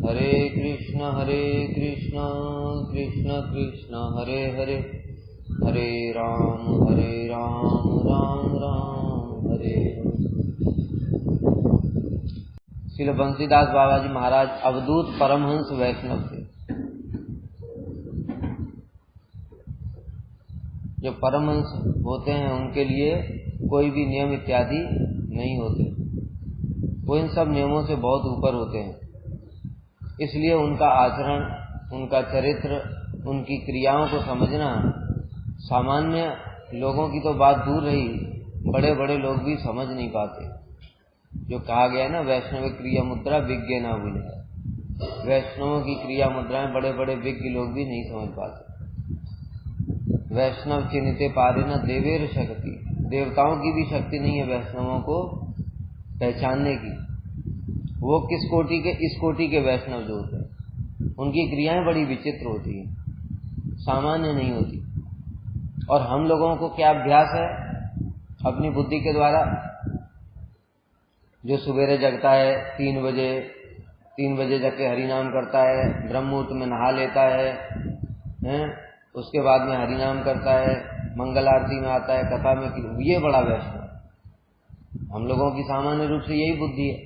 कृष्ण कृष्ण कृष्ण हरे हरे, हरे राम राम राम हरे हरे। श्रील बंसीदास बाबा जी महाराज अवधूत परमहंस वैष्णव थे। जो परमहंस होते हैं उनके लिए कोई भी नियम इत्यादि नहीं होते, वो इन सब नियमों से बहुत ऊपर होते हैं। इसलिए उनका आचरण, उनका चरित्र, उनकी क्रियाओं को समझना सामान्य लोगों की तो बात दूर रही, बड़े बड़े लोग भी समझ नहीं पाते। जो कहा गया ना, वैष्णव क्रिया मुद्रा विज्ञ ना बुझे। वैष्णवों की क्रिया मुद्राएं बड़े बड़े विज्ञ लोग भी नहीं समझ पाते। वैष्णव चिन्हिते पारे न देवेर शक्ति, देवताओं की भी शक्ति नहीं है वैष्णवों को पहचानने की। वो किस कोटि के, इस कोटि के वैष्णव जो होते हैं उनकी क्रियाएं बड़ी विचित्र होती हैं, सामान्य नहीं होती। और हम लोगों को क्या अभ्यास है अपनी बुद्धि के द्वारा, जो सवेरे जगता है 3 बजे जग के हरिनाम करता है, ब्रह्म मुहूर्त में नहा लेता है, उसके बाद में हरिनाम करता है, मंगल आरती में आता है, कथा में, ये बड़ा वैष्णव। हम लोगों की सामान्य रूप से यही बुद्धि है।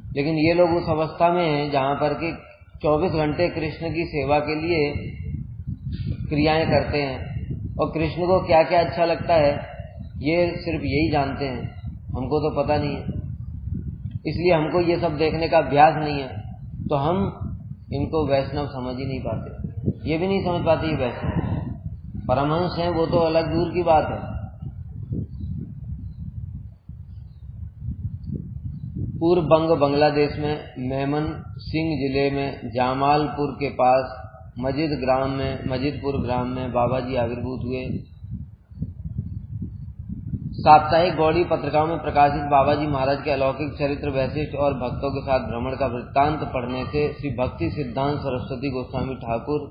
लेकिन ये लोग उस अवस्था में हैं जहां पर कि 24 घंटे कृष्ण की सेवा के लिए क्रियाएं करते हैं, और कृष्ण को क्या क्या अच्छा लगता है ये सिर्फ यही जानते हैं, हमको तो पता नहीं है। इसलिए हमको ये सब देखने का अभ्यास नहीं है, तो हम इनको वैष्णव समझ ही नहीं पाते। ये भी नहीं समझ पाते ये वैष्णव। परमहंस हैं वो तो अलग दूर की बात है। पूर्व बांग्लादेश में मेमन सिंह जिले में जामालपुर के पास मजिदपुर ग्राम में बाबा जी आविर्भूत हुए। साप्ताहिक गौड़ी पत्रिकाओं में प्रकाशित बाबा जी महाराज के अलौकिक चरित्र, वैशिष्ट और भक्तों के साथ भ्रमण का वृत्तांत पढ़ने से श्री भक्ति सिद्धांत सरस्वती गोस्वामी ठाकुर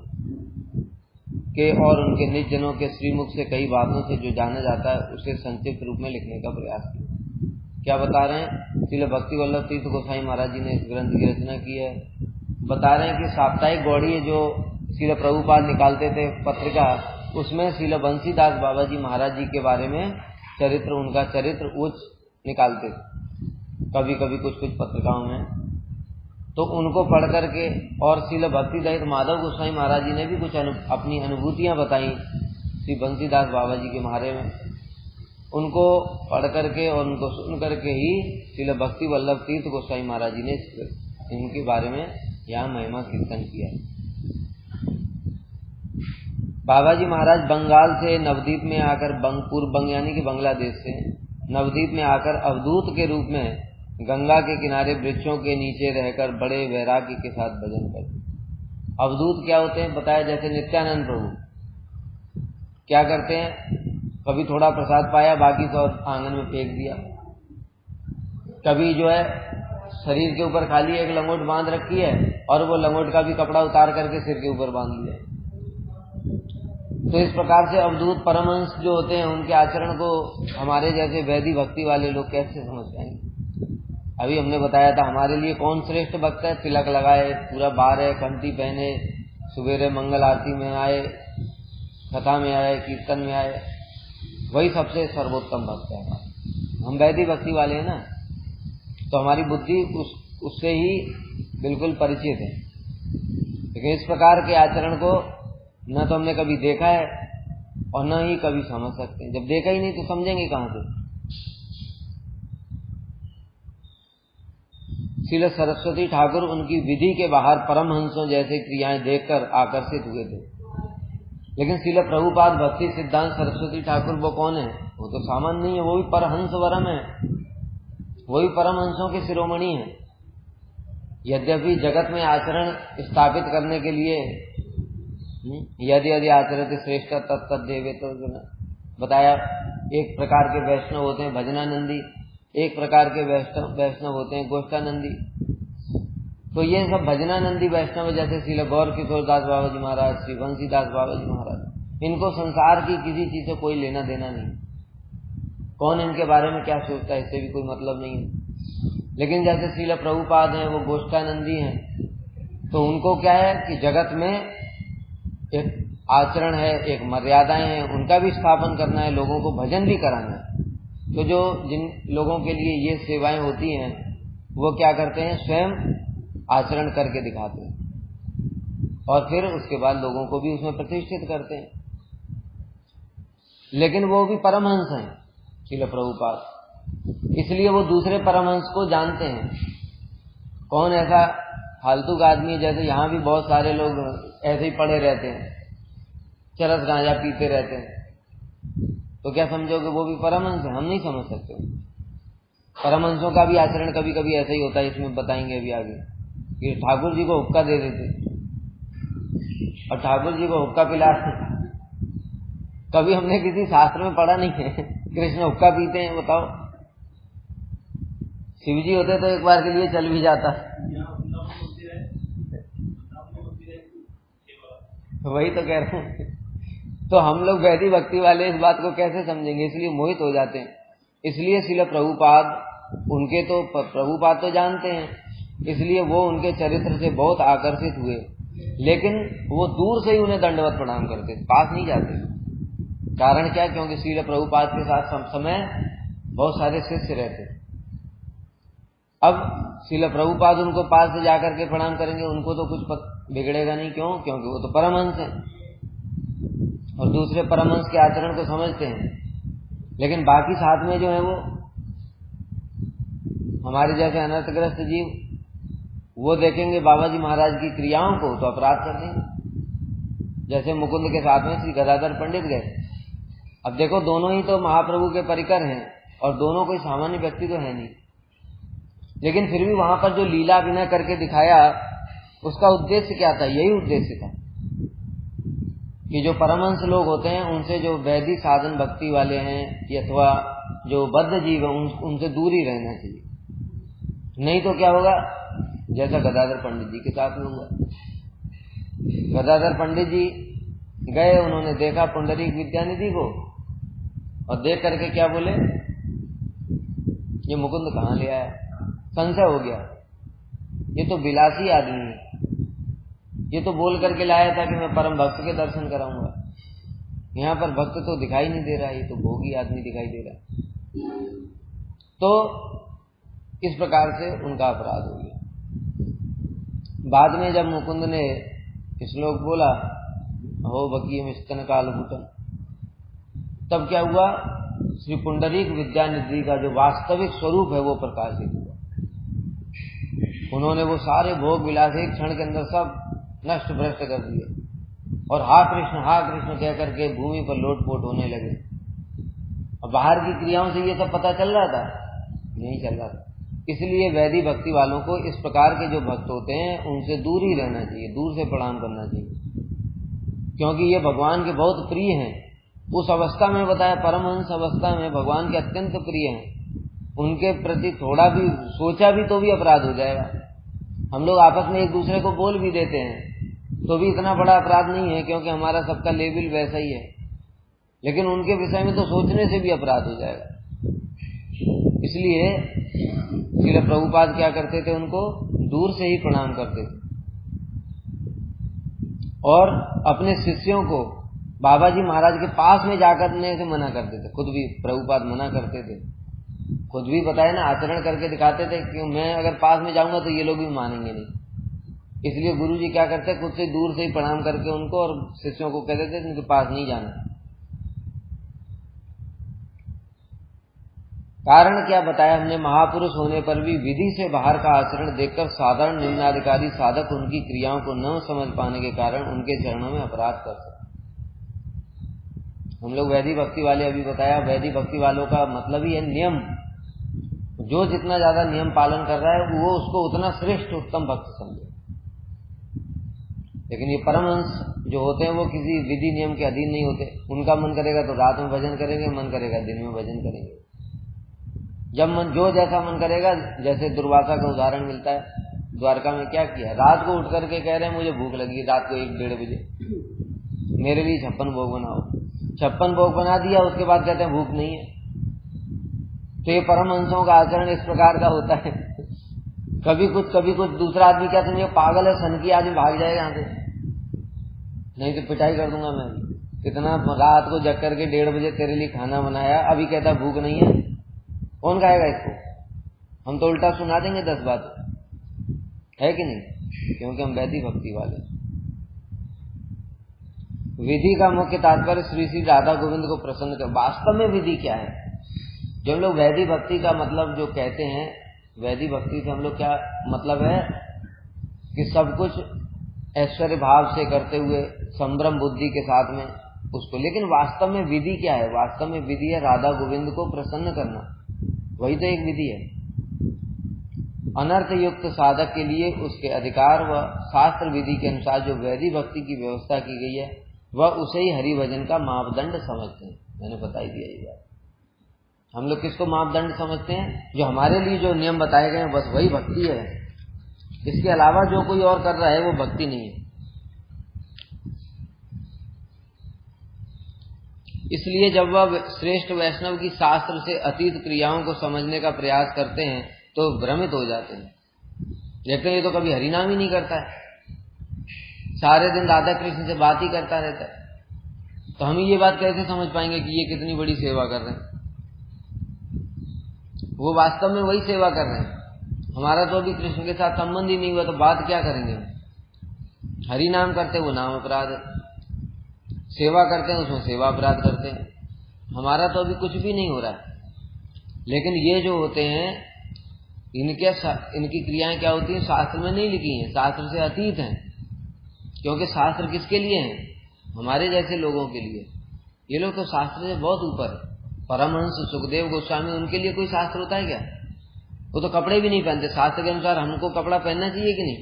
के और उनके निज जनों के श्रीमुख से कई बातों से जो जाना जाता है उसे संक्षिप्त रूप में लिखने का प्रयास किया। क्या बता रहे हैं? श्रील भक्ति वल्लभ तीर्थ गोसाई महाराज जी ने इस ग्रंथ की रचना की है। बता रहे हैं कि साप्ताहिक गौड़ी जो श्रील प्रभुपाद निकालते थे पत्रिका, उसमें श्रील बंसीदास बाबा जी महाराज जी के बारे में चरित्र, उनका चरित्र उच्च निकालते थे कभी कभी कुछ पत्रिकाओं में। तो उनको पढ़ करके, और श्रील भक्ति दहित माधव गोस्वामी महाराज जी ने भी कुछ अपनी अनुभूतियां बताई श्री बंसीदास बाबा जी के बारे में। उनको पढ़ करके और उनको सुन करके ही श्रील भक्ति वल्लभ तीर्थ गोस्वामी महाराज जी ने इनके बारे में यहाँ महिमा कीर्तन किया है। बाबा जी महाराज बंगाल से नवद्वीप में आकर, पूर्व बंग यानी कि बांग्लादेश से नवद्वीप में आकर अवधूत के रूप में गंगा के किनारे वृक्षों के नीचे रहकर बड़े वैराग्य के साथ भजन करते। अवधूत क्या होते हैं बताया, जैसे नित्यानंद प्रभु क्या करते हैं, कभी थोड़ा प्रसाद पाया बाकी सब आंगन में फेंक दिया, कभी जो है शरीर के ऊपर खाली एक लंगोट बांध रखी है और वो लंगोट का भी कपड़ा उतार करके सिर के ऊपर बांध लिया। तो इस प्रकार से अवधूत परमहंस जो होते हैं उनके आचरण को हमारे जैसे वैदिक भक्ति वाले लोग कैसे समझ पाएंगे। अभी हमने बताया था हमारे लिए कौन श्रेष्ठ भक्त है, तिलक लगाए, पूरा बार है, कंठी पहने, सवेरे मंगल आरती में आए, कथा में आए, कीर्तन में आए, वही सबसे सर्वोत्तम भक्त है। हम वैदिक भक्ति वाले हैं ना, तो हमारी बुद्धि उससे ही बिल्कुल परिचित है। लेकिन इस प्रकार के आचरण को न तो हमने कभी देखा है और न ही कभी समझ सकते हैं। जब देखा ही नहीं तो समझेंगे कहां से। श्रील सरस्वती ठाकुर उनकी विधि के बाहर परमहंसों जैसे क्रियाएं देखकर आकर्षित हुए थे। लेकिन श्रील प्रभुपाद भक्ति सिद्धांत सरस्वती ठाकुर वो कौन है? वो तो सामान्य नहीं है, वो भी परहंस वरम है, वो भी परमहंसों के शिरोमणि है। यद्यपि जगत में आचरण स्थापित करने के लिए यदि यदि आचरित श्रेष्ठ तत्त देवे, तो बताया एक प्रकार के वैष्णव होते हैं भजनानंदी, एक प्रकार के वैष्णव होते हैं गोष्ठानंदी। तो ये सब भजनानंदी वैष्णव जैसे श्रील गौर किशोर दास बाबा जी महाराज, श्री बंसीदास बाबा जी महाराज, इनको संसार की किसी चीज से कोई लेना देना नहीं। कौन इनके बारे में क्या सोचता है इससे भी कोई मतलब नहीं है। लेकिन जैसे श्रील प्रभुपाद हैं वो गोष्ठानंदी हैं, तो उनको क्या है कि जगत में एक आचरण है, एक मर्यादाएं हैं, उनका भी स्थापन करना है, लोगों को भजन भी कराना है। तो जो जिन लोगों के लिए ये सेवाएं होती हैं वो क्या करते हैं, स्वयं आचरण करके दिखाते हैं और फिर उसके बाद लोगों को भी उसमें प्रतिष्ठित करते हैं। लेकिन वो भी परमहंस हैं श्रील प्रभुपाद, इसलिए वो दूसरे परमहंस को जानते हैं। कौन ऐसा फालतू का आदमी है, जैसे यहाँ भी बहुत सारे लोग ऐसे ही पड़े रहते हैं, चरस गांजा पीते रहते हैं, तो क्या समझोगे वो भी परमहंस है? हम नहीं समझ सकते। परमहंसों का भी आचरण कभी कभी ऐसा ही होता है, इसमें बताएंगे अभी आगे कि ठाकुर जी को हुक्का दे देते और ठाकुर जी को हुक्का पिलाते। कभी हमने किसी शास्त्र में पढ़ा नहीं है कृष्ण हुक्का पीते हैं, बताओ। शिव जी होते तो एक बार के लिए चल भी जाता। वही तो कह रहा हूं। तो हम लोग वैदिक भक्ति वाले इस बात को कैसे समझेंगे, इसलिए मोहित हो जाते हैं। इसलिए श्रील प्रभुपाद, उनके तो प्रभुपाद तो जानते हैं, इसलिए वो उनके चरित्र से बहुत आकर्षित हुए, लेकिन वो दूर से ही उन्हें दंडवत प्रणाम करते, पास नहीं जाते। कारण क्या? क्योंकि श्रील प्रभुपाद के साथ सब समय बहुत सारे शिष्य रहते। अब श्रील प्रभुपाद उनको पास से जाकर के प्रणाम करेंगे, उनको तो कुछ बिगड़ेगा नहीं। क्यों? क्योंकि वो तो परमहंस हैं और दूसरे परमहंस के आचरण को समझते हैं। लेकिन बाकी साथ में जो है वो हमारे जैसे अनर्थग्रस्त जीव, वो देखेंगे बाबा जी महाराज की क्रियाओं को तो अपराध कर देंगे। जैसे मुकुंद के साथ में श्री गदाधर पंडित गए। अब देखो, दोनों ही तो महाप्रभु के परिकर हैं और दोनों कोई सामान्य व्यक्ति तो है नहीं, लेकिन फिर भी वहां पर जो लीला अभिनय करके दिखाया, उसका उद्देश्य क्या था? यही उद्देश्य था कि जो परमहंस लोग होते हैं उनसे, जो वैदिक साधन भक्ति वाले हैं अथवा जो बद्ध जीव हैं, उनसे दूर ही रहना चाहिए। नहीं तो क्या होगा, जैसा गदाधर पंडित जी के साथ में हुआ। गदाधर पंडित जी गए, उन्होंने देखा पुंडरीक विद्यानिधि को और देख करके क्या बोले, ये मुकुंद कहाँ ले आया? संशय हो गया, ये तो विलासी आदमी है, ये तो बोल करके लाया था कि मैं परम भक्त के दर्शन कराऊंगा, यहाँ पर भक्त तो दिखाई नहीं दे रहा, ये तो भोगी आदमी दिखाई दे रहा है। तो इस प्रकार से उनका अपराध हो गया। बाद में जब मुकुंद ने श्लोक बोला, हो बकीयम स्तन कालभूतम, तब क्या हुआ, श्री पुंडरीक विद्यानिधि का जो वास्तविक स्वरूप है वो प्रकाशित हुआ। उन्होंने वो सारे भोग विलास एक क्षण के अंदर सब नष्ट भ्रष्ट कर दिए और हा कृष्ण कह करके भूमि पर लोटपोट होने लगे। और बाहर की क्रियाओं से ये सब पता चल रहा था? नहीं चल रहा था। इसलिए वैदिक भक्ति वालों को इस प्रकार के जो भक्त होते हैं उनसे दूर ही रहना चाहिए, दूर से प्रणाम करना चाहिए, क्योंकि ये भगवान के बहुत प्रिय हैं। उस अवस्था में बताया, परमहंस अवस्था में भगवान के अत्यंत प्रिय हैं। उनके प्रति थोड़ा भी सोचा भी तो भी अपराध हो जाएगा। हम लोग आपस में एक दूसरे को बोल भी देते हैं तो भी इतना बड़ा अपराध नहीं है, क्योंकि हमारा सबका लेवल वैसा ही है, लेकिन उनके विषय में तो सोचने से भी अपराध हो जाएगा। इसलिए श्रील प्रभुपाद क्या करते थे, उनको दूर से ही प्रणाम करते थे और अपने शिष्यों को बाबा जी महाराज के पास में जाकर से मना करते थे। खुद भी प्रभुपाद मना करते थे, खुद भी बताए ना, आचरण करके दिखाते थे कि मैं अगर पास में जाऊंगा तो ये लोग भी मानेंगे नहीं। इसलिए गुरु जी क्या करते, खुद से दूर से ही प्रणाम करके उनको और शिष्यों को कहते थे उनके पास नहीं जाना। कारण क्या बताया हमने, महापुरुष होने पर भी विधि से बाहर का आचरण देखकर साधारण निम्नाधिकारी साधक उनकी क्रियाओं को न समझ पाने के कारण उनके चरणों में अपराध कर सकते। हम लोग वैदिक भक्ति वाले अभी बताया, वैदिक भक्ति वालों का मतलब ही है नियम। जो जितना ज्यादा नियम पालन कर रहा है वो उसको उतना श्रेष्ठ उत्तम भक्त समझे। लेकिन ये परमहंस जो होते हैं वो किसी विधि नियम के अधीन नहीं होते। उनका मन करेगा तो रात में भजन करेंगे, मन करेगा दिन में भजन करेंगे, जब मन जो जैसा मन करेगा। जैसे दुर्वासा का उदाहरण मिलता है, द्वारका में क्या किया, रात को उठ करके कह रहे हैं मुझे भूख लगी, रात को 1-1:30 बजे मेरे लिए 56 भोग बनाओ। 56 भोग बना दिया, उसके बाद कहते हैं भूख नहीं है। तो ये परमहंसों का आचरण इस प्रकार का होता है। कभी कुछ दूसरा आदमी क्या समझे, पागल है, सनकी आदमी, भाग जाएगा यहाँ से, नहीं तो पिटाई कर दूंगा मैं। कितना रात को जग करके 1:30 बजे तेरे लिए खाना बनाया, अभी कहता भूख नहीं है, कौन खाएगा इसको? हम तो उल्टा सुना देंगे 10 बात, है कि नहीं? क्योंकि हम वैदिक भक्ति वाले। विधि का मुख्य तात्पर्य श्री राधा गोविंद को प्रसन्न कर। वास्तव में विधि क्या है? जो हम लोग वैदिक भक्ति का मतलब जो कहते हैं, वैदिक भक्ति से हम लोग क्या मतलब है कि सब कुछ ऐश्वर्य भाव से करते हुए संभ्रम बुद्धि के साथ में उसको। लेकिन वास्तव में विधि क्या है? वास्तव में विधि है राधा गोविंद को प्रसन्न करना, वही तो एक विधि है। अनर्थ युक्त साधक के लिए उसके अधिकार व शास्त्र विधि के अनुसार जो वैदिक भक्ति की व्यवस्था की गई है वह उसे ही हरि भजन का मापदंड समझते हैं। मैंने बता ही दिया ये बात। हम लोग किसको मापदंड समझते हैं? जो हमारे लिए जो नियम बताए गए हैं बस वही भक्ति है। इसके अलावा जो कोई और कर रहा है वो भक्ति नहीं है। इसलिए जब वह श्रेष्ठ वैष्णव की शास्त्र से अतीत क्रियाओं को समझने का प्रयास करते हैं तो भ्रमित हो जाते हैं। देखते हैं ये तो कभी हरिनाम ही नहीं करता है, सारे दिन राधा कृष्ण से बात ही करता रहता है, तो हम ये बात कैसे समझ पाएंगे कि ये कितनी बड़ी सेवा कर रहे हैं? वो वास्तव में वही सेवा कर रहे हैं। हमारा तो अभी कृष्ण के साथ संबंध ही नहीं हुआ, तो बात क्या करेंगे? हरि नाम करते वो नाम अपराध है, सेवा करते हैं उसमें सेवा अपराध करते हैं। हमारा तो अभी कुछ भी नहीं हो रहा है। लेकिन ये जो होते हैं इनकी क्रियाएं क्या होती हैं? शास्त्र में नहीं लिखी हैं, शास्त्र से अतीत हैं। क्योंकि शास्त्र किसके लिए हैं? हमारे जैसे लोगों के लिए। ये लोग तो शास्त्र से बहुत ऊपर है। परमहंस सुखदेव गोस्वामी, उनके लिए कोई शास्त्र होता है क्या? वो तो कपड़े भी नहीं पहनते। शास्त्र के अनुसार हमको कपड़ा पहनना चाहिए कि नहीं?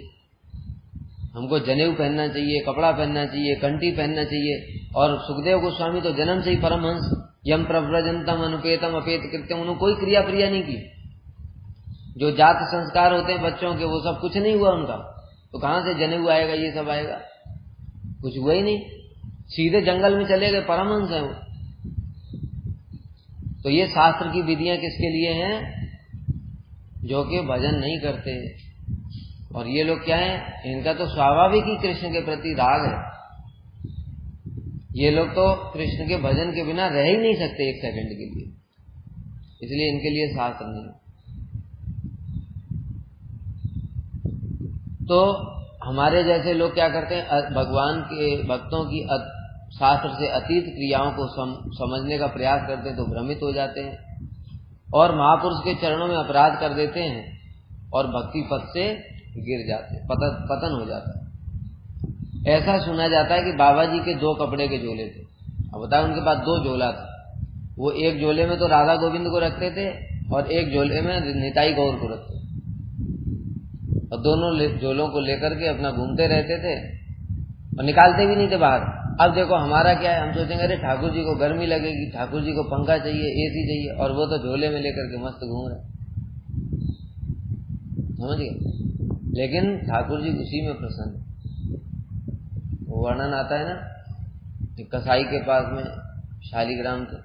हमको जनेऊ पहनना चाहिए, कपड़ा पहनना चाहिए, कंठी पहनना चाहिए। और सुखदेव गोस्वामी तो जन्म से ही परमहंस, यम प्रव्रजंतम अनुपेतम अपेत कृत्यम, उन्होंने कोई क्रिया प्रिया नहीं की। जो जात संस्कार होते हैं बच्चों के वो सब कुछ नहीं हुआ उनका, तो कहां से जनेऊ आएगा, ये सब आएगा? कुछ हुआ ही नहीं, सीधे जंगल में चले गए, परमहंस है वो। तो ये शास्त्र की विधियां किसके लिए हैं? जो कि भजन नहीं करते। और ये लोग क्या है? इनका तो स्वाभाविक ही कृष्ण के प्रति राग है। ये लोग तो कृष्ण के भजन के बिना रह ही नहीं सकते एक सेकंड के लिए, इसलिए इनके लिए शास्त्र नहीं। तो हमारे जैसे लोग क्या करते हैं? भगवान के भक्तों की शास्त्र से अतीत क्रियाओं को समझने का प्रयास करते हैं तो भ्रमित हो जाते हैं और महापुरुष के चरणों में अपराध कर देते हैं और भक्ति पथ से गिर जाते हैं, पतन हो जाता है। ऐसा सुना जाता है कि बाबा जी के 2 कपड़े के झोले थे। अब बताओ, उनके पास 2 झोला था। वो एक झोले में तो राधा गोविंद को रखते थे और एक झोले में निताई गौर को रखते थे, और दोनों झोलों को लेकर के अपना घूमते रहते थे और निकालते भी नहीं थे बाहर। अब देखो हमारा क्या है? हम सोचेंगे अरे ठाकुर जी को गर्मी लगेगी, ठाकुर जी को पंखा चाहिए, एसी चाहिए, और वो तो झोले में लेकर के मस्त घूम रहे, समझ गए? लेकिन ठाकुर जी उसी में प्रसन्न। वो वर्णन आता है ना, कसाई के पास में शालिग्राम थे,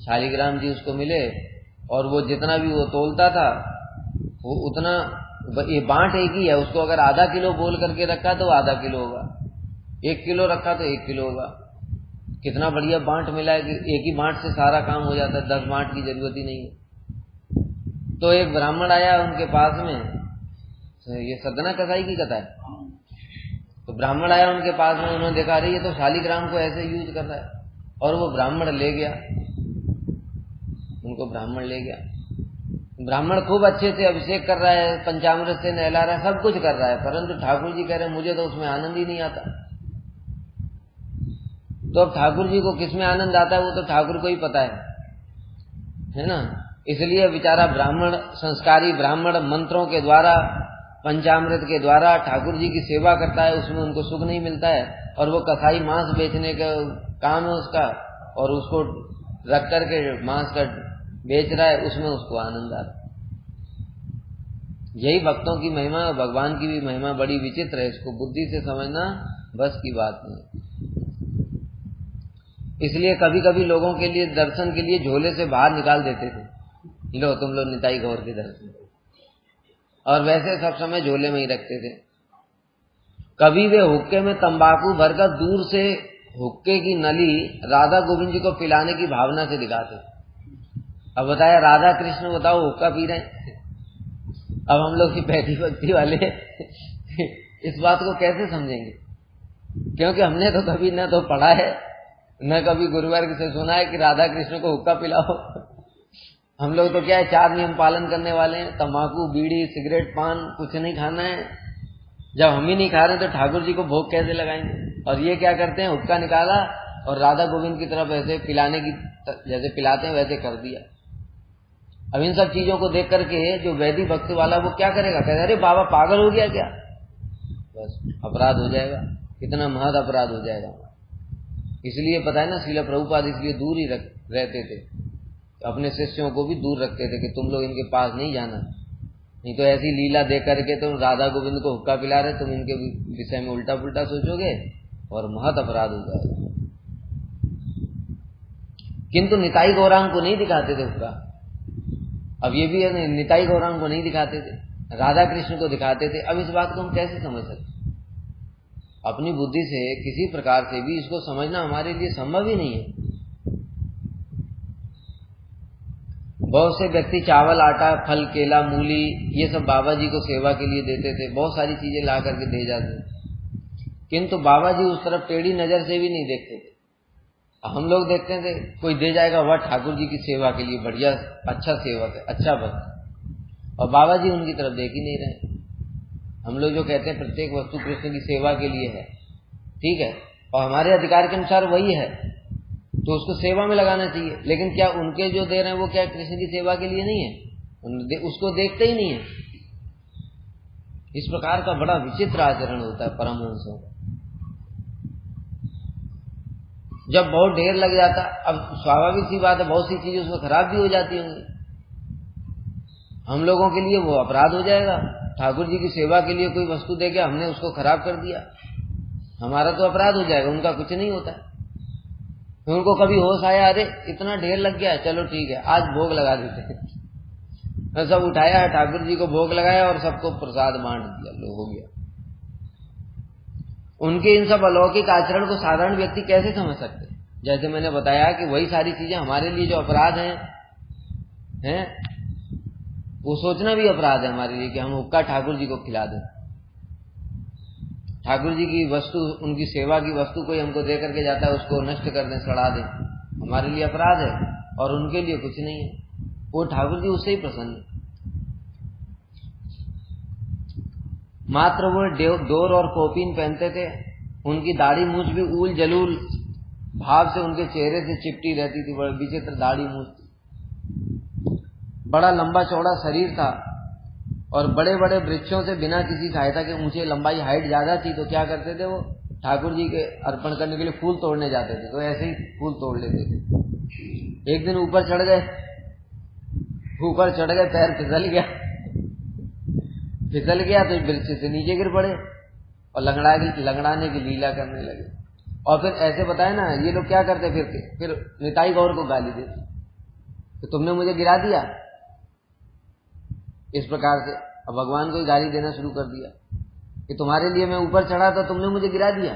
शालिग्राम जी उसको मिले और वो जितना भी वो तोलता था वो उतना, ये बांट एक ही है, उसको अगर आधा किलो बोल करके रखा तो आधा किलो होगा, 1 किलो रखा तो 1 किलो होगा। कितना बढ़िया बांट मिला है कि एक ही बांट से सारा काम हो जाता है, 10 बांट की जरूरत ही नहीं है। तो एक ब्राह्मण आया उनके पास में, ये सदना कसाई की कथा है। तो ब्राह्मण आया उनके पास में, उन्होंने देखा अरे ये तो शालिग्राम को ऐसे यूज कर रहा है, और वो ब्राह्मण ले गया, उनको ब्राह्मण ले गया। ब्राह्मण खूब अच्छे से अभिषेक कर रहा है, पंचामृत से नहला रहा है, सब कुछ कर रहा है, परंतु ठाकुर जी कह रहे हैं मुझे तो उसमें आनंद ही नहीं आता। तो अब ठाकुर जी को किसमें आनंद आता है वो तो ठाकुर को ही पता है ना। इसलिए बेचारा ब्राह्मण, संस्कारी ब्राह्मण मंत्रों के द्वारा, पंचामृत के द्वारा ठाकुर जी की सेवा करता है, उसमें उनको सुख नहीं मिलता है। और वो कसाई मांस बेचने का काम है उसका, और उसको रख करके मांस का बेच रहा है, उसमें उसको आनंद आ रहा है। यही भक्तों की महिमा, भगवान की भी महिमा बड़ी विचित्र है, इसको बुद्धि से समझना बस की बात नहीं। इसलिए कभी कभी लोगों के लिए दर्शन के लिए झोले से बाहर निकाल देते थे, लो तुम लोग निताई गौर के दर्शन। और वैसे सब समय झोले में ही रखते थे। कभी वे हुक्के में तंबाकू भरकर दूर से हुक्के की नली राधा गोविंद जी को पिलाने की भावना से दिखाते। अब बताया राधा कृष्ण बताओ हुक्का पी रहे हैं। अब हम लोग की बैठी भक्ति वाले इस बात को कैसे समझेंगे? क्योंकि हमने तो कभी न तो पढ़ा है न कभी गुरुवर्ग से सुना है कि राधा कृष्ण को हुक्का पिलाओ। हम लोग तो क्या है, 4 नियम पालन करने वाले हैं। तंबाकू, बीड़ी, सिगरेट, पान कुछ नहीं खाना है। जब हम ही नहीं खा रहे तो ठाकुर जी को भोग कैसे लगाएंगे? और ये क्या करते हैं, हुक्का निकाला और राधा गोविंद की तरफ ऐसे पिलाने की, जैसे पिलाते हैं वैसे कर दिया। अब इन सब चीजों को देख करके जो वैदिक भक्ति वाला वो क्या करेगा, कहते अरे बाबा पागल हो गया क्या? बस अपराध हो जाएगा, कितना महद अपराध हो जाएगा। इसलिए पता है ना, श्रील प्रभुपाद इसलिए दूर ही रहते थे, अपने शिष्यों को भी दूर रखते थे कि तुम लोग इनके पास नहीं जाना, नहीं तो ऐसी लीला देख करके तुम राधा गोविंद को हुक्का पिला रहे, तुम इनके विषय में उल्टा पुल्टा सोचोगे और महत अपराध हो जाएगा। किंतु निताई गौरांग को नहीं दिखाते थे हुक्का। अब ये भी है, निताई गौरांग को नहीं दिखाते थे, राधा कृष्ण को दिखाते थे। अब इस बात को हम कैसे समझ सकते? अपनी बुद्धि से किसी प्रकार से भी इसको समझना हमारे लिए संभव ही नहीं है। बहुत से व्यक्ति चावल, आटा, फल, केला, मूली ये सब बाबा जी को सेवा के लिए देते थे, बहुत सारी चीजें ला करके दे जाते, किंतु बाबा जी उस तरफ टेढ़ी नजर से भी नहीं देखते थे। हम लोग देखते थे कोई दे जाएगा, वह ठाकुर जी की सेवा के लिए बढ़िया अच्छा सेवक है, अच्छा भक्त, और बाबा जी उनकी तरफ देख ही नहीं रहे। हम लोग जो कहते हैं प्रत्येक वस्तु कृष्ण की सेवा के लिए है, ठीक है, और हमारे अधिकार के अनुसार वही है तो उसको सेवा में लगाना चाहिए। लेकिन क्या उनके जो दे रहे हैं वो क्या कृष्ण की सेवा के लिए नहीं है? उसको देखते ही नहीं है। इस प्रकार का बड़ा विचित्र आचरण होता है परमहंसों का। जब बहुत ढेर लग जाता, अब स्वाभाविक सी बात है बहुत सी चीजें उसमें खराब भी हो जाती होंगी, हम लोगों के लिए वो अपराध हो जाएगा। ठाकुर जी की सेवा के लिए कोई वस्तु दे गया, हमने उसको खराब कर दिया, हमारा तो अपराध हो जाएगा, उनका कुछ नहीं होता है। उनको कभी होश आया अरे इतना ढेर लग गया, चलो ठीक है आज भोग लगा देते हैं, सब उठाया है ठाकुर जी को भोग लगाया और सबको प्रसाद बांट दिया, लो हो गया। उनके इन सब अलौकिक आचरण को साधारण व्यक्ति कैसे समझ सकते? जैसे मैंने बताया कि वही सारी चीजें हमारे लिए जो अपराध हैं वो सोचना भी अपराध है हमारे लिए कि हम हुक्का ठाकुर जी को खिला दें। ठाकुर जी की वस्तु, उनकी सेवा की वस्तु कोई हमको दे करके जाता है उसको नष्ट कर दें, सड़ा दें, हमारे लिए अपराध है और उनके लिए कुछ नहीं है। वो ठाकुर जी उससे ही प्रसन्न है। मात्र वो डोर और कोपीन पहनते थे, उनकी दाढ़ी मूछ भी ऊल जलूल भाव से उनके चेहरे से चिपटी रहती थी, बड़ी विचित्र दाढ़ी मूछ थी। बड़ा लंबा चौड़ा शरीर था और बड़े बड़े वृक्षों से बिना किसी सहायता के ऊंचे, लंबाई हाइट ज्यादा थी तो क्या करते थे वो ठाकुर जी के अर्पण करने के लिए फूल तोड़ने जाते थे, तो ऐसे ही फूल तोड़ लेते थे। एक दिन ऊपर चढ़ गए, पैर फिसल गया तो वृक्ष से नीचे गिर पड़े और लंगड़ाने की लीला करने लगे। और फिर ऐसे बताए ना, ये लोग क्या करते फिर निताई गौर को गाली देते तो तुमने मुझे गिरा दिया, इस प्रकार से। अब भगवान को ही गाली देना शुरू कर दिया कि तुम्हारे लिए मैं ऊपर चढ़ा था, तुमने मुझे गिरा दिया।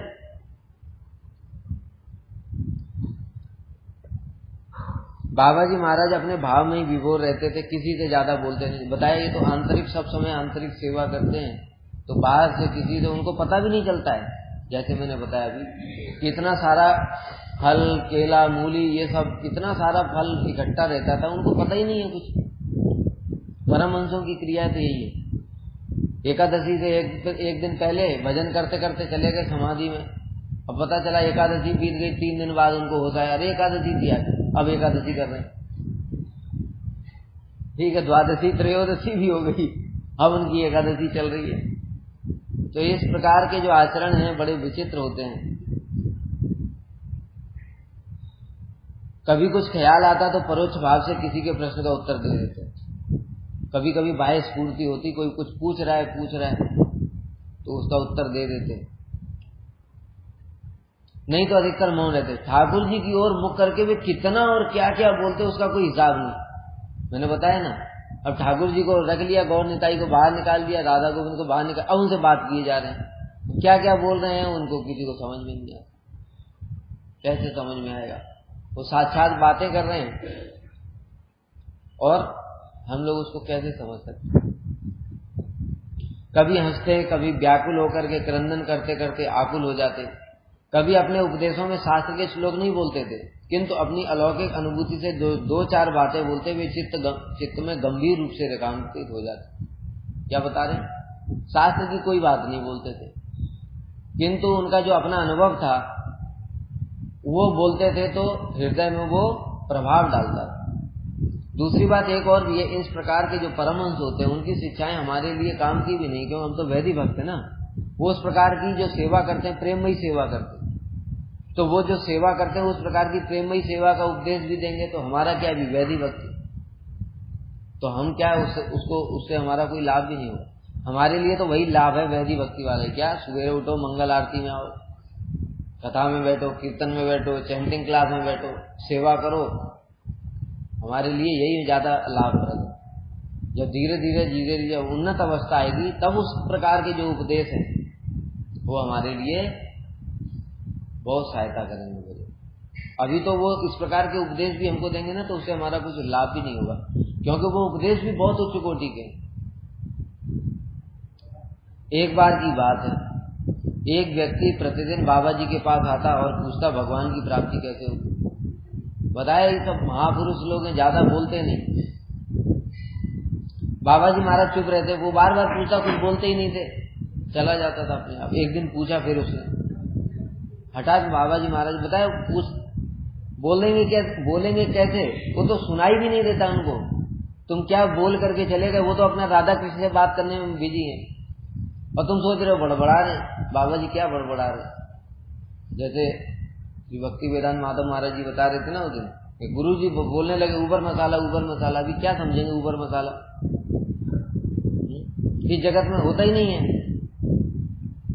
बाबा जी महाराज अपने भाव में ही विभोर रहते थे, किसी से ज्यादा बोलते नहीं। बताया ये तो आंतरिक, सब समय आंतरिक सेवा करते हैं, तो बाहर से किसी से उनको पता भी नहीं चलता है। जैसे मैंने बताया अभी कितना सारा फल, केला, मूली, ये सब कितना सारा फल इकट्ठा रहता था, उनको पता ही नहीं है कुछ। परमहंसों की क्रिया तो यही है। एकादशी से एक दिन पहले भजन करते करते चले गए समाधि में, अब पता चला एकादशी बीत गई, 3 दिन बाद उनको होता है अरे एकादशी थी आज, अब एकादशी कर रहे हैं। ठीक है, द्वादशी त्रयोदशी भी हो गई, अब उनकी एकादशी चल रही है। तो इस प्रकार के जो आचरण हैं बड़े विचित्र होते हैं। कभी कुछ ख्याल आता तो परोक्ष भाव से किसी के प्रश्न का उत्तर दे देते, कभी कभी बाह्य स्फूर्ति होती, कोई कुछ पूछ रहा है तो उसका उत्तर दे देते, नहीं तो अधिकतर मौन रहते। ठाकुर जी की ओर मुख करके वे कितना और क्या क्या बोलते उसका कोई हिसाब नहीं। मैंने बताया ना, अब ठाकुर जी को रख लिया, गौर निताई को बाहर निकाल दिया, राधा गोविंद को बाहर निकाल, अब उनसे बात किए जा रहे हैं, क्या क्या बोल रहे हैं उनको किसी को समझ में नहीं आता। कैसे समझ में आएगा? वो साक्षात बातें कर रहे हैं और हम लोग उसको कैसे समझ सकते? कभी हंसते, कभी व्याकुल होकर के क्रंदन करते करते आकुल हो जाते, कभी अपने उपदेशों में शास्त्र के श्लोक नहीं बोलते थे, किंतु अपनी अलौकिक अनुभूति से दो चार बातें बोलते हुए चित्त में गंभीर रूप से रेखांकित हो जाते। क्या बता रहे हैं? शास्त्र की कोई बात नहीं बोलते थे, किंतु उनका जो अपना अनुभव था वो बोलते थे तो हृदय में वो प्रभाव डालता था। दूसरी बात एक और भी है, इस प्रकार के जो परमहंस होते हैं उनकी शिक्षाएं हमारे लिए काम की भी नहीं, क्योंकि हम तो वैदिक भक्त है ना। वो उस प्रकार की जो सेवा करते हैं, प्रेममयी सेवा करते हैं, तो वो जो सेवा करते हैं उस प्रकार की प्रेममयी सेवा का उपदेश भी देंगे तो हमारा क्या भी वैदिक भक्ति, तो हम क्या उससे हमारा कोई लाभ भी नहीं होगा। हमारे लिए तो वही लाभ है वैदिक भक्ति वाले, क्या सवेरे उठो, मंगल आरती में आओ, कथा में बैठो, कीर्तन में बैठो, चैंटिंग क्लास में बैठो, सेवा करो, हमारे लिए यही ज्यादा लाभप्रद है। जब धीरे धीरे जब उन्नत अवस्था आएगी तब उस प्रकार के जो उपदेश है वो हमारे लिए बहुत सहायता करेंगे। अभी तो वो इस प्रकार के उपदेश भी हमको देंगे ना तो उससे हमारा कुछ लाभ भी नहीं होगा, क्योंकि वो उपदेश भी बहुत उच्च कोटि के। एक बार की बात है, एक व्यक्ति प्रतिदिन बाबा जी के पास आता और पूछता भगवान की प्राप्ति कैसे होगी। बताया ये सब महापुरुष लोग हैं, ज्यादा बोलते नहीं। बाबा जी महाराज चुप रहते, वो बार बार पूछा, कुछ बोलते ही नहीं थे, चला जाता था अपने आप। एक दिन पूछा, फिर उसने हठात बाबा जी महाराज बताया, पूछ बोलेंगे कैसे, वो तो सुनाई भी नहीं देता उनको, तुम क्या बोल करके चले गए, वो तो अपना राधा कृष्ण से बात करने में बिजी है और तुम सोच रहे हो बड़बड़ा रहे। बाबा जी क्या बड़बड़ा रहे? जैसे भक्ति वेदांत माधव महाराज जी बता रहे थे ना उस दिन, गुरु जी बोलने लगे ऊबर मसाला, अभी क्या समझेंगे ऊबर मसाला, इस जगत में होता ही नहीं है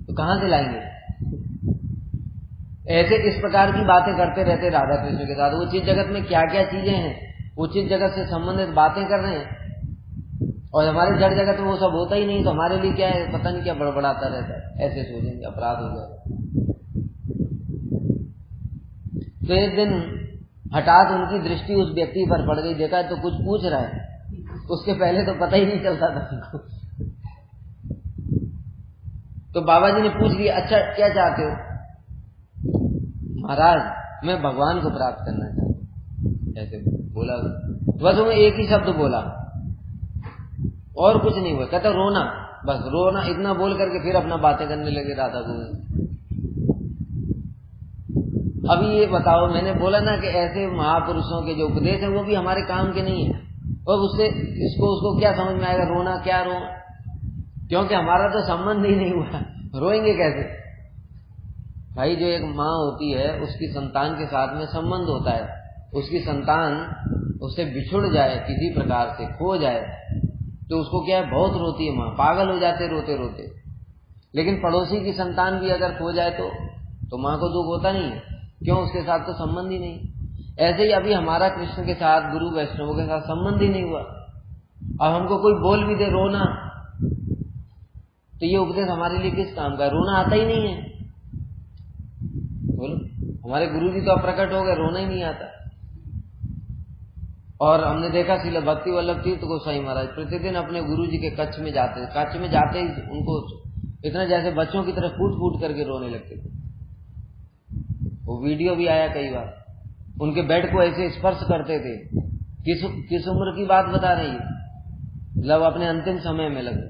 तो कहां से लाएंगे? ऐसे इस प्रकार की बातें करते रहते राधा कृष्ण के साथ। उचित जगत में क्या क्या चीजें हैं, उचित जगत से संबंधित बातें कर रहे हैं और हमारे जड़ जगत में वो सब होता ही नहीं, तो हमारे लिए क्या है, पता नहीं क्या बड़बड़ाता रहता है। ऐसे सोचेंगे अपराध हो जाएगा। तो एक दिन हठात उनकी दृष्टि उस व्यक्ति पर पड़ गई, देखा तो कुछ पूछ रहा है, उसके पहले तो पता ही नहीं चलता था उनको। तो बाबा जी ने पूछ लिया, अच्छा क्या चाहते हो? महाराज मैं भगवान को प्राप्त करना चाहता। ऐसे बोला, बस वो एक ही शब्द बोला और कुछ नहीं हुआ। कहता रोना, बस रोना, इतना बोल करके फिर अपना बातें करने लगे राधा को। अभी ये बताओ, मैंने बोला ना कि ऐसे महापुरुषों के जो उपदेश है वो भी हमारे काम के नहीं है, और उससे उसको क्या समझ में आएगा, रोना क्या रो, क्योंकि हमारा तो संबंध ही नहीं हुआ, रोएंगे कैसे? भाई जो एक माँ होती है उसकी संतान के साथ में संबंध होता है, उसकी संतान उससे बिछुड़ जाए, किसी प्रकार से खो जाए तो उसको क्या है, बहुत रोती है माँ, पागल हो जाते रोते रोते। लेकिन पड़ोसी की संतान भी अगर खो जाए तो माँ को दुख होता नहीं है, क्यों? उसके साथ तो संबंध ही नहीं। ऐसे ही अभी हमारा कृष्ण के साथ, गुरु वैष्णवों के साथ संबंध ही नहीं हुआ। अब हमको कोई बोल भी दे रोना, तो ये उपदेश हमारे लिए किस काम का? रोना आता ही नहीं है। बोलो, हमारे गुरु जी तो अब प्रकट हो गए, रोना ही नहीं आता। और हमने देखा श्रील भक्ति वल्लभ तीर्थ गोसाई महाराज प्रतिदिन अपने गुरु जी के कच्छ में जाते ही उनको इतना जैसे बच्चों की तरह फूट फूट करके रोने लगते थे। वो वीडियो भी आया कई बार, उनके बेड को ऐसे स्पर्श करते थे। किस उम्र की बात बता रही है, मतलब अपने अंतिम समय में लगे,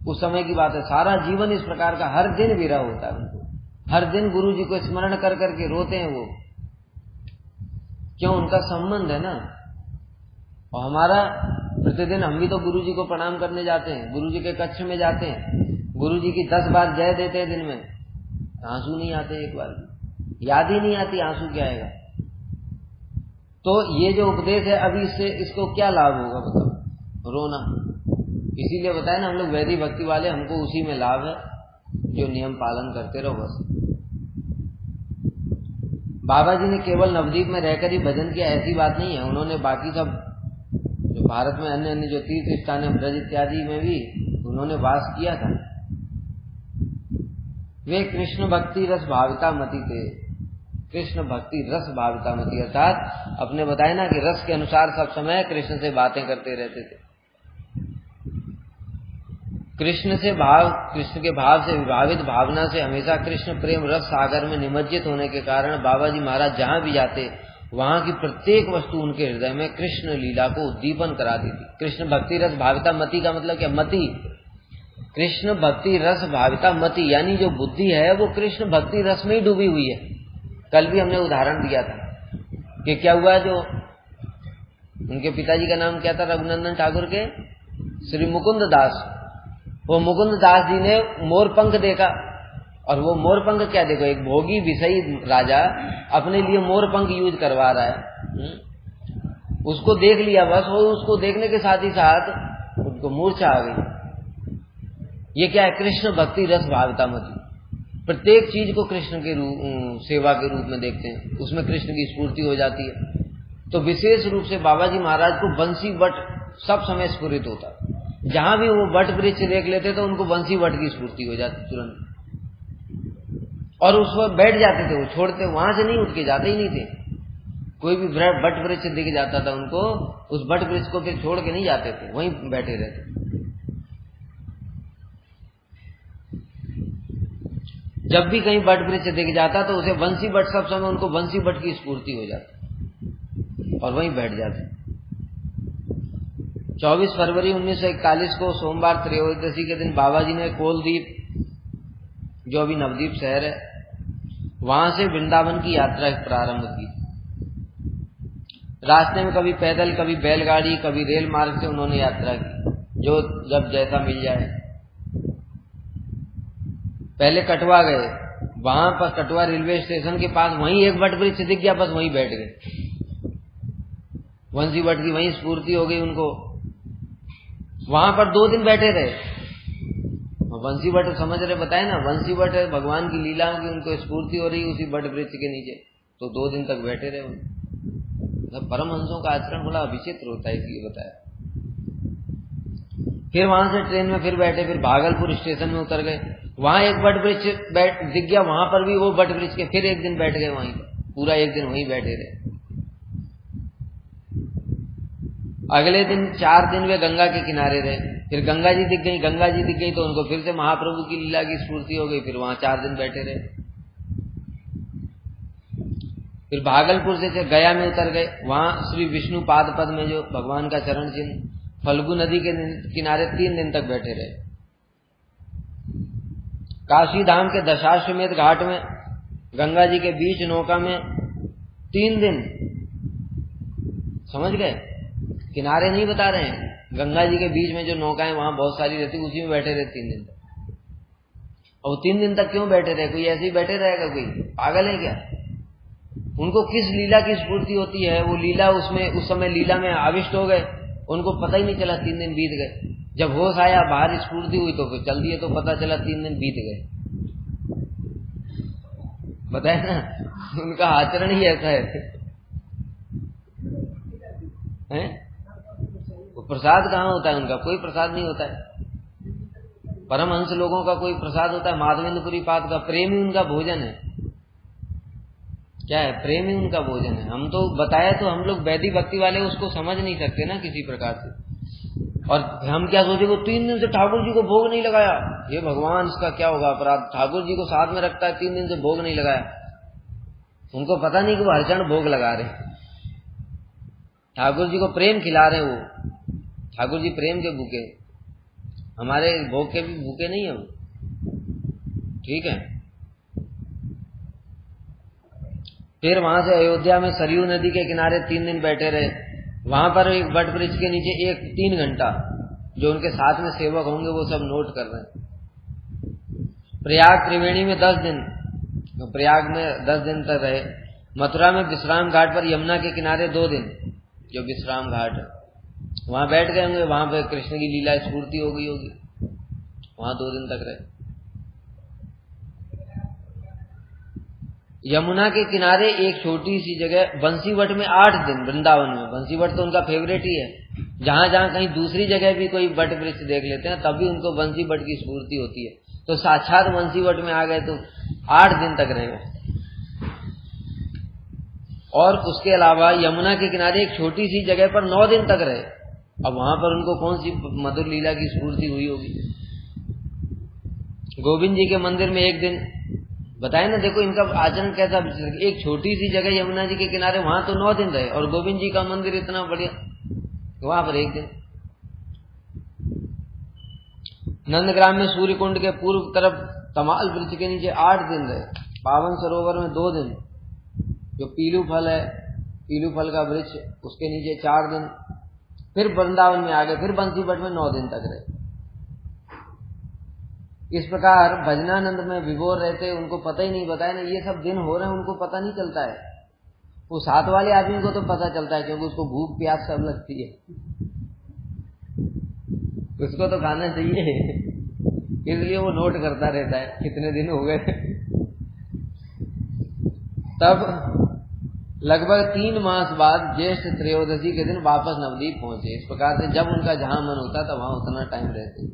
उस समय की बात है। सारा जीवन इस प्रकार का, हर दिन विरह होता है उनको, हर दिन गुरु जी को स्मरण कर करके रोते हैं वो, क्यों? उनका संबंध है ना। और हमारा प्रतिदिन हम भी तो गुरु जी को प्रणाम करने जाते हैं, गुरु जी के कक्ष में जाते हैं, गुरु जी की 10 बार जय देते हैं दिन में, आंसू नहीं आते, एक बार भी याद ही नहीं आती आंसू क्या आएगा। तो ये जो उपदेश है अभी इसको क्या लाभ होगा बताओ? रोना। इसीलिए बताया ना, हम लोग वैदिक भक्ति वाले, हमको उसी में लाभ है, जो नियम पालन करते रहो बस। बाबा जी ने केवल नवदीप में रहकर ही भजन किया, ऐसी बात नहीं है। उन्होंने बाकी सब जो भारत में अन्य अन्य जो तीर्थ स्थान है ब्रज इत्यादि में भी उन्होंने वास किया था। वे कृष्ण भक्ति रस भाविता मति थे। कृष्ण भक्ति रस भाविता मति अर्थात अपने बताए ना कि रस के अनुसार सब समय कृष्ण से बातें करते रहते थे। कृष्ण के भाव से विभावित भावना से हमेशा कृष्ण प्रेम रस सागर में निमज्जित होने के कारण बाबा जी महाराज जहां भी जाते वहां की प्रत्येक वस्तु उनके हृदय में कृष्ण लीला को उद्दीपन कराती थी। कृष्ण भक्ति रस भाविता मति का मतलब क्या? मति, कृष्ण भक्ति रस भाविता मति, यानी जो बुद्धि है वो कृष्ण भक्ति रस में ही डूबी हुई है। कल भी हमने उदाहरण दिया था कि क्या हुआ, जो उनके पिताजी का नाम क्या था, रघुनंदन ठाकुर के श्री मुकुंद दास, वो मुकुंद दास जी ने मोरपंख देखा, और वो मोरपंख क्या देखो, एक भोगी विषयी राजा अपने लिए मोरपंख यूज करवा रहा है। उसको देख लिया बस, वो उसको देखने के साथ ही साथ उनको मूर्छा आ गई। ये क्या है? कृष्ण भक्ति रस भाविता मति। प्रत्येक चीज को कृष्ण के रूप सेवा के रूप में देखते हैं, उसमें कृष्ण की स्फूर्ति हो जाती है। तो विशेष रूप से बाबा जी महाराज को बंसी बट सब समय स्फुरित होता। जहां भी वो वट वृक्ष देख लेते तो उनको बंसी वट की स्फूर्ति हो जाती तुरंत, और उस पर बैठ जाते थे। वो छोड़ते, वहां से नहीं उठ के जाते ही नहीं थे। कोई भी वट वृक्ष दिख जाता था उनको, उस वट वृक्ष को फिर छोड़ के नहीं जाते थे, वहीं बैठे रहते। जब भी कहीं वट वृक्ष दिख जाता तो उसे बंसी वट, सब समय उनको बंसी वट की स्फूर्ति हो जाती और वहीं बैठ जाते। 24 फरवरी 1941 को सोमवार त्रयोदशी के दिन बाबा जी ने कोलदीप, जो अभी नवदीप शहर है, वहां से वृंदावन की यात्रा प्रारंभ की। रास्ते में कभी पैदल, कभी बैलगाड़ी, कभी रेल मार्ग से उन्होंने यात्रा की, जो जब जैसा मिल जाए। पहले कटवा गए, वहां पर कटवा रेलवे स्टेशन के पास वहीं एक वट वृक्ष दिख गया, बस वहीं बैठ गए। बंसी वट की वहीं स्फूर्ति हो गई उनको। वहां पर 2 दिन बैठे रहे। बंसी वट समझ रहे, बताए ना, बंसी वट है भगवान की लीला की, उनको स्फूर्ति हो रही उसी वट वृक्ष के नीचे, तो 2 दिन तक बैठे रहे। मतलब परमहंसों का आचरण बड़ा विचित्र होता है, इसलिए बताया। फिर वहां से ट्रेन में फिर बैठे, फिर भागलपुर स्टेशन में उतर गए, वहां एक वट वृक्ष दिख गया, वहां पर भी वो वट वृक्ष के फिर एक दिन बैठ गए, वहीं पूरा एक दिन वहीं बैठे रहे। अगले दिन 4 दिन वे गंगा के किनारे रहे, फिर गंगा जी दिख गई तो उनको फिर से महाप्रभु की लीला की स्फूर्ति हो गई, फिर वहां 4 दिन बैठे रहे। फिर भागलपुर से गया में उतर गए, वहां श्री विष्णु पाद पद में जो भगवान का चरण चिन्ह, फल्गु नदी के किनारे 3 दिन तक बैठे रहे। काशी धाम के दशाश्वमेध घाट में गंगा जी के बीच नौका में 3 दिन, समझ गए, किनारे नहीं बता रहे हैं, गंगा जी के बीच में जो नौकाएं वहां बहुत सारी रहती, उसी में बैठे रहे 3 दिन तक। और 3 दिन तक क्यों बैठे रहे? कोई ऐसे ही बैठे रहेगा? कोई पागल है क्या? उनको किस लीला की स्फूर्ति होती है, वो लीला उसमें उस समय लीला में आविष्ट हो गए, उनको पता ही नहीं चला 3 दिन बीत गए। जब होश आया, बाहर स्फूर्ति हुई तो फिर चल दिए, तो पता चला 3 दिन बीत गए। बताए ना, उनका आचरण ही ऐसा है? वो प्रसाद कहाँ होता है उनका? कोई प्रसाद नहीं होता है। परमहंस लोगों का कोई प्रसाद होता है? माधवेंद्रपुरी पाद का प्रेम ही उनका भोजन है। क्या है? प्रेम ही उनका भोजन है। हम तो बताया, तो हम लोग वैदिक भक्ति वाले उसको समझ नहीं सकते ना किसी प्रकार से। और हम क्या सोचे, वो 3 दिन से ठाकुर जी को भोग नहीं लगाया, ये भगवान इसका क्या होगा अपराध, ठाकुर जी को साथ में रखता है, 3 दिन से भोग नहीं लगाया। उनको पता नहीं कि वो हरचंड भोग लगा रहे, ठाकुर जी को प्रेम खिला रहे। वो ठाकुर जी प्रेम के भूखे, हमारे भोग के भी भूखे नहीं है वो, ठीक है। फिर वहां से अयोध्या में सरयू नदी के किनारे 3 दिन बैठे रहे। वहां पर एक वट वृक्ष के नीचे 3 घंटा, जो उनके साथ में सेवक होंगे वो सब नोट कर रहे हैं। प्रयाग त्रिवेणी में 10 दिन, प्रयाग में 10 दिन तक रहे। मथुरा में विश्राम घाट पर यमुना के किनारे 2 दिन, जो विश्राम घाट है, वहां बैठ गए होंगे, वहां पे कृष्ण की लीला स्फूर्ति हो गई होगी, वहां 2 दिन तक रहे। यमुना के किनारे एक छोटी सी जगह बंसीवट में 8 दिन, वृंदावन में बंसीवट तो उनका फेवरेट ही है, जहां जहां कहीं दूसरी जगह भी कोई बट वृक्ष देख लेते हैं तब भी उनको बंसी बट की स्फूर्ति होती है। तो साक्षात बंसी बट में आ गए तो 8 दिन तक रहे। और उसके अलावा यमुना के किनारे एक छोटी सी जगह पर 9 दिन तक रहे। अब वहां पर उनको कौन सी मधुर लीला की स्फूर्ति हुई होगी। गोविंद जी के मंदिर में एक दिन बताए ना, देखो इनका आचरण कैसा। एक छोटी सी जगह यमुना जी के किनारे, वहां तो 9 दिन रहे, और गोविंद जी का मंदिर इतना बढ़िया, वहां पर एक दिन। नंदग्राम में सूर्य कुंड के पूर्व तरफ तमाल वृक्ष के नीचे 8 दिन रहे। पावन सरोवर में 2 दिन, जो पीलू फल है, पीलू फल का वृक्ष, उसके नीचे 4 दिन। फिर वृंदावन में आ गए, फिर बंसी बट में 9 दिन तक रहे। इस प्रकार भजनानंद में विभोर रहते, उनको पता ही नहीं, बताया ना ये सब दिन हो रहे हैं, उनको पता नहीं चलता है। वो साथ वाले आदमी को तो पता चलता है, क्योंकि उसको भूख प्यास सब लगती है, उसको तो खाना चाहिए, इसलिए वो नोट करता रहता है कितने दिन हो गए। तब लगभग 3 मास बाद ज्येष्ठ त्रयोदशी के दिन वापस नवद्वीप पहुंचे। इस प्रकार से जब उनका जहां मन होता था वहां उतना टाइम रहते।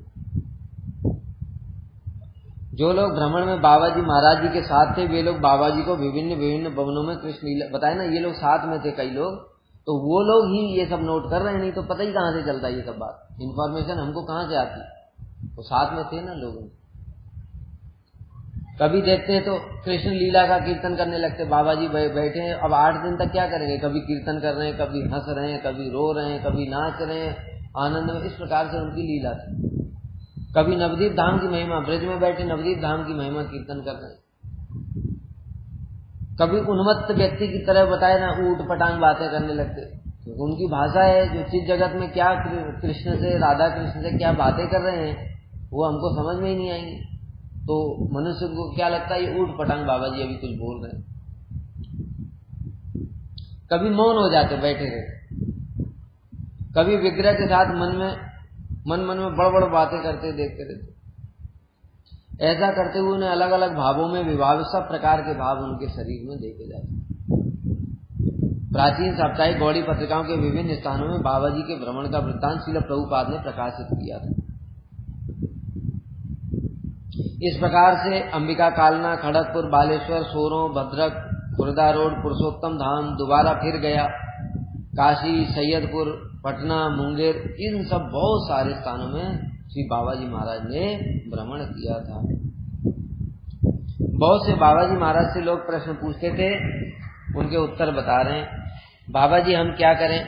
जो लोग भ्रमण में बाबा जी महाराज जी के साथ थे, वे लोग बाबा जी को विभिन्न विभिन्न भवनों में कृष्ण लीला, बताए ना ये लोग साथ में थे कई लोग, तो वो लोग ही ये सब नोट कर रहे हैं, नहीं तो पता ही कहां से चलता ये सब बात, इन्फॉर्मेशन हमको कहां से आती। वो साथ में थे ना लोग। कभी देखते तो कृष्ण लीला का कीर्तन करने लगते, बाबा जी बैठे हैं, अब 8 दिन तक क्या करेंगे, कभी कीर्तन कर रहे हैं, कभी हंस रहे हैं, कभी रो रहे हैं, कभी नाच रहे हैं आनंद में। इस प्रकार से उनकी लीला थी। कभी नवदीप धाम की महिमा, ब्रज में बैठे नवदीप धाम की महिमा कीर्तन कर रहे हैं। कभी उन्मत्त व्यक्ति की तरह बताए ना, ऊट पटांग बातें करने लगते, क्योंकि उनकी भाषा है, जो चीज जगत में क्या कृष्ण से, राधा कृष्ण से क्या बातें कर रहे हैं वो हमको समझ में ही नहीं आएंगी। तो मनुष्य को क्या लगता है, ये ऊट पटांग बाबा जी अभी कुछ बोल रहे हैं। कभी मौन हो जाते, बैठे रहते। कभी विग्रह के साथ मन में बड़ बातें करते, देखते रहते। ऐसा करते हुए उन्हें अलग अलग भावों में विभाव, सब प्रकार के भाव उनके शरीर में देखे जाते। प्राचीन साप्ताहिक गौड़ी पत्रिकाओं के विभिन्न स्थानों में बाबा जी के भ्रमण का वृत्तांत श्रील प्रभुपाद ने प्रकाशित किया था। इस प्रकार से अंबिका कालना, खड़गपुर, बालेश्वर, सोरों, भद्रक, खुर्दा रोड, पुरुषोत्तम धाम, दोबारा फिर गया, काशी, सैयदपुर, पटना, मुंगेर, इन सब बहुत सारे स्थानों में श्री बाबा जी महाराज ने भ्रमण किया था। बहुत से बाबा जी महाराज से लोग प्रश्न पूछते थे, उनके उत्तर बता रहे हैं। बाबा जी हम क्या करें,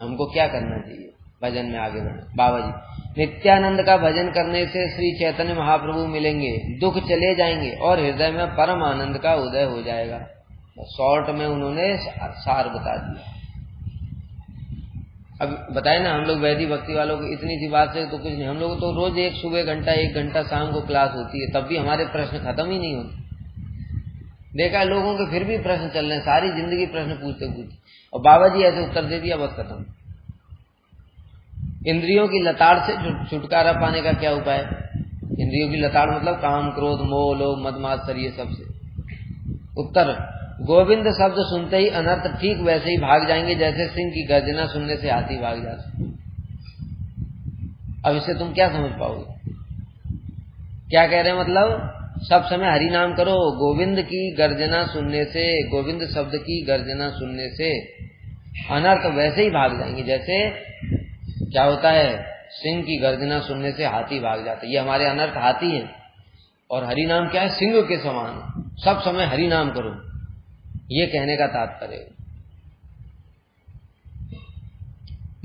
हमको क्या करना चाहिए भजन में आगे बढ़े। बाबा जी, नित्यानंद का भजन करने से श्री चैतन्य महाप्रभु मिलेंगे, दुख चले जाएंगे और हृदय में परम आनंद का उदय हो जाएगा। शॉर्ट में उन्होंने सार बता दिया। अब बताए ना, हम लोग वैदिक भक्ति वालों को इतनी सी बात से तो कुछ नहीं, हम लोग तो रोज एक सुबह घंटा 1 घंटा शाम को क्लास होती है, तब भी हमारे प्रश्न खत्म ही नहीं होते। देखा है लोगों के फिर भी प्रश्न चल रहे हैं, सारी जिंदगी प्रश्न पूछते, और बाबा जी ऐसे उत्तर दे दिया, बस खत्म। इंद्रियों की लताड़ से छुटकारा पाने का क्या उपाय। इंद्रियों की लताड़ मतलब काम, क्रोध, मोह, लोभ, मद मात्सर्य, ये सबसे। उत्तर, गोविंद शब्द सुनते ही अनर्थ ठीक वैसे ही भाग जाएंगे जैसे सिंह की गर्जना सुनने से हाथी भाग जाते। अब इससे तुम क्या समझ पाओगे, क्या कह रहे हैं, मतलब सब समय हरि नाम करो, गोविंद की गर्जना सुनने से, गोविंद शब्द की गर्जना सुनने से अनर्थ वैसे ही भाग जाएंगे जैसे क्या होता है, सिंह की गर्जना सुनने से हाथी भाग जाते। ये हमारे अनर्थ हाथी है, और हरि नाम क्या है, सिंह के समान, सब समय हरि नाम करो, ये कहने का तात्पर्य।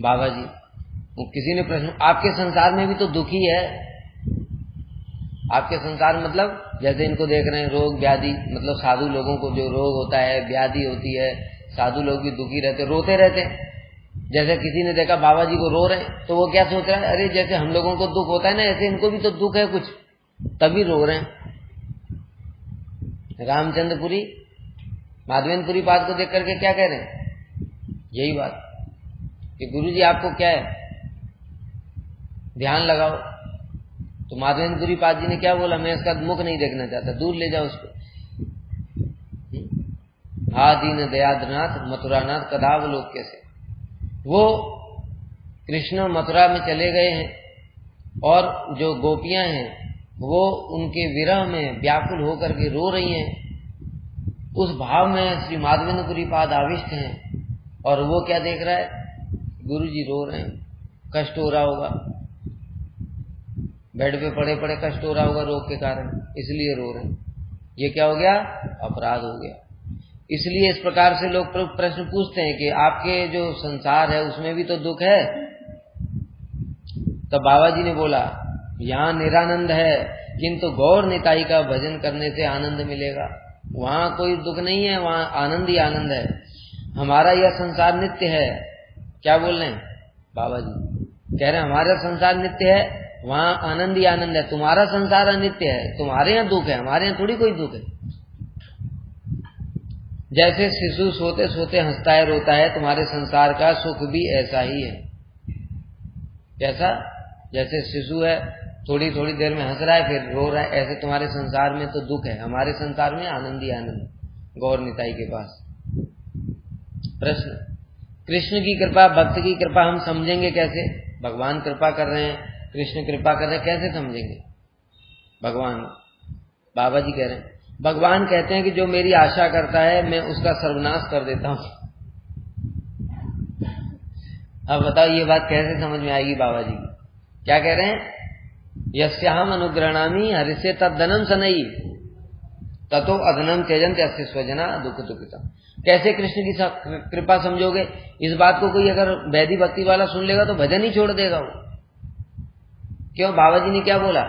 बाबा जी, किसी ने प्रश्न, आपके संसार में भी तो दुखी है, आपके संसार मतलब जैसे इनको देख रहे हैं, रोग व्याधि, मतलब साधु लोगों को जो रोग होता है, व्याधि होती है, साधु लोग भी दुखी रहते, रोते रहते। जैसे किसी ने देखा बाबा जी को रो रहे, तो वो क्या सोच रहा है, अरे जैसे हम लोगों को दुख होता है ना, ऐसे इनको भी तो दुख है कुछ, तभी रो रहे हैं। रामचंद्रपुरी, माधवेंद्रपुरी पाद को देख करके क्या कह रहे हैं, यही बात कि गुरु जी आपको क्या है, ध्यान लगाओ। तो माधवेंद्रपुरी पाद जी ने क्या बोला, मैं इसका मुख नहीं देखना चाहता, दूर ले जाओ उसको। हा दीन दयाद्रनाथ मथुरानाथ कदावलोक कैसे, वो कृष्ण मथुरा में चले गए हैं और जो गोपियां हैं वो उनके विरह में व्याकुल होकर के रो रही हैं। उस भाव में श्री माधवेंद्रपुरी पाद आविष्ट हैं और वो क्या देख रहा है, गुरुजी रो रहे हैं, कष्ट हो रहा होगा, बेड पे पड़े पड़े कष्ट हो रहा होगा रोग के कारण, इसलिए रो रहे हैं। ये क्या हो गया, अपराध हो गया। इसलिए इस प्रकार से लोग प्रश्न पूछते हैं कि आपके जो संसार है उसमें भी तो दुख है। तो बाबा जी ने बोला यहाँ निरानंद है, किंतु गौर निताई का भजन करने से आनंद मिलेगा। वहां कोई दुख नहीं है, वहां आनंद ही आनंद है। हमारा यह संसार नित्य है। क्या बोल रहे हैं बाबा जी, कह रहे हैं हमारा संसार नित्य है, वहां आनंद ही आनंद है। तुम्हारा संसार अनित्य है, तुम्हारे यहाँ दुख है, हमारे यहाँ थोड़ी कोई दुख है। जैसे शिशु सोते सोते हंसता है रोता है, तुम्हारे संसार का सुख भी ऐसा ही है। कैसा, जैसे शिशु है थोड़ी थोड़ी देर में हंस रहा है फिर रो रहा है, ऐसे तुम्हारे संसार में तो दुख है, हमारे संसार में आनंद ही आनंद। गौर निताई के पास प्रश्न, कृष्ण की कृपा भक्त की कृपा हम समझेंगे कैसे? भगवान कृपा कर रहे हैं, कृष्ण कृपा कर रहे हैं, कैसे समझेंगे? भगवान, बाबा जी कह रहे हैं, भगवान कहते हैं कि जो मेरी आशा करता है मैं उसका सर्वनाश कर देता हूं। अब बताओ ये बात कैसे समझ में आएगी बाबा जी? क्या कह रहे हैं? यस्याहम अनुग्रहणामि हरिष्ये तद्धनम सनई ततो अधनम त्यजन्त यस्य स्वजना दुख दुखिता। कैसे कृष्ण की कृपा समझोगे? इस बात को कोई अगर वैदिक भक्ति वाला सुन लेगा तो भजन ही छोड़ देगा वो। क्यों? बाबा जी ने क्या बोला?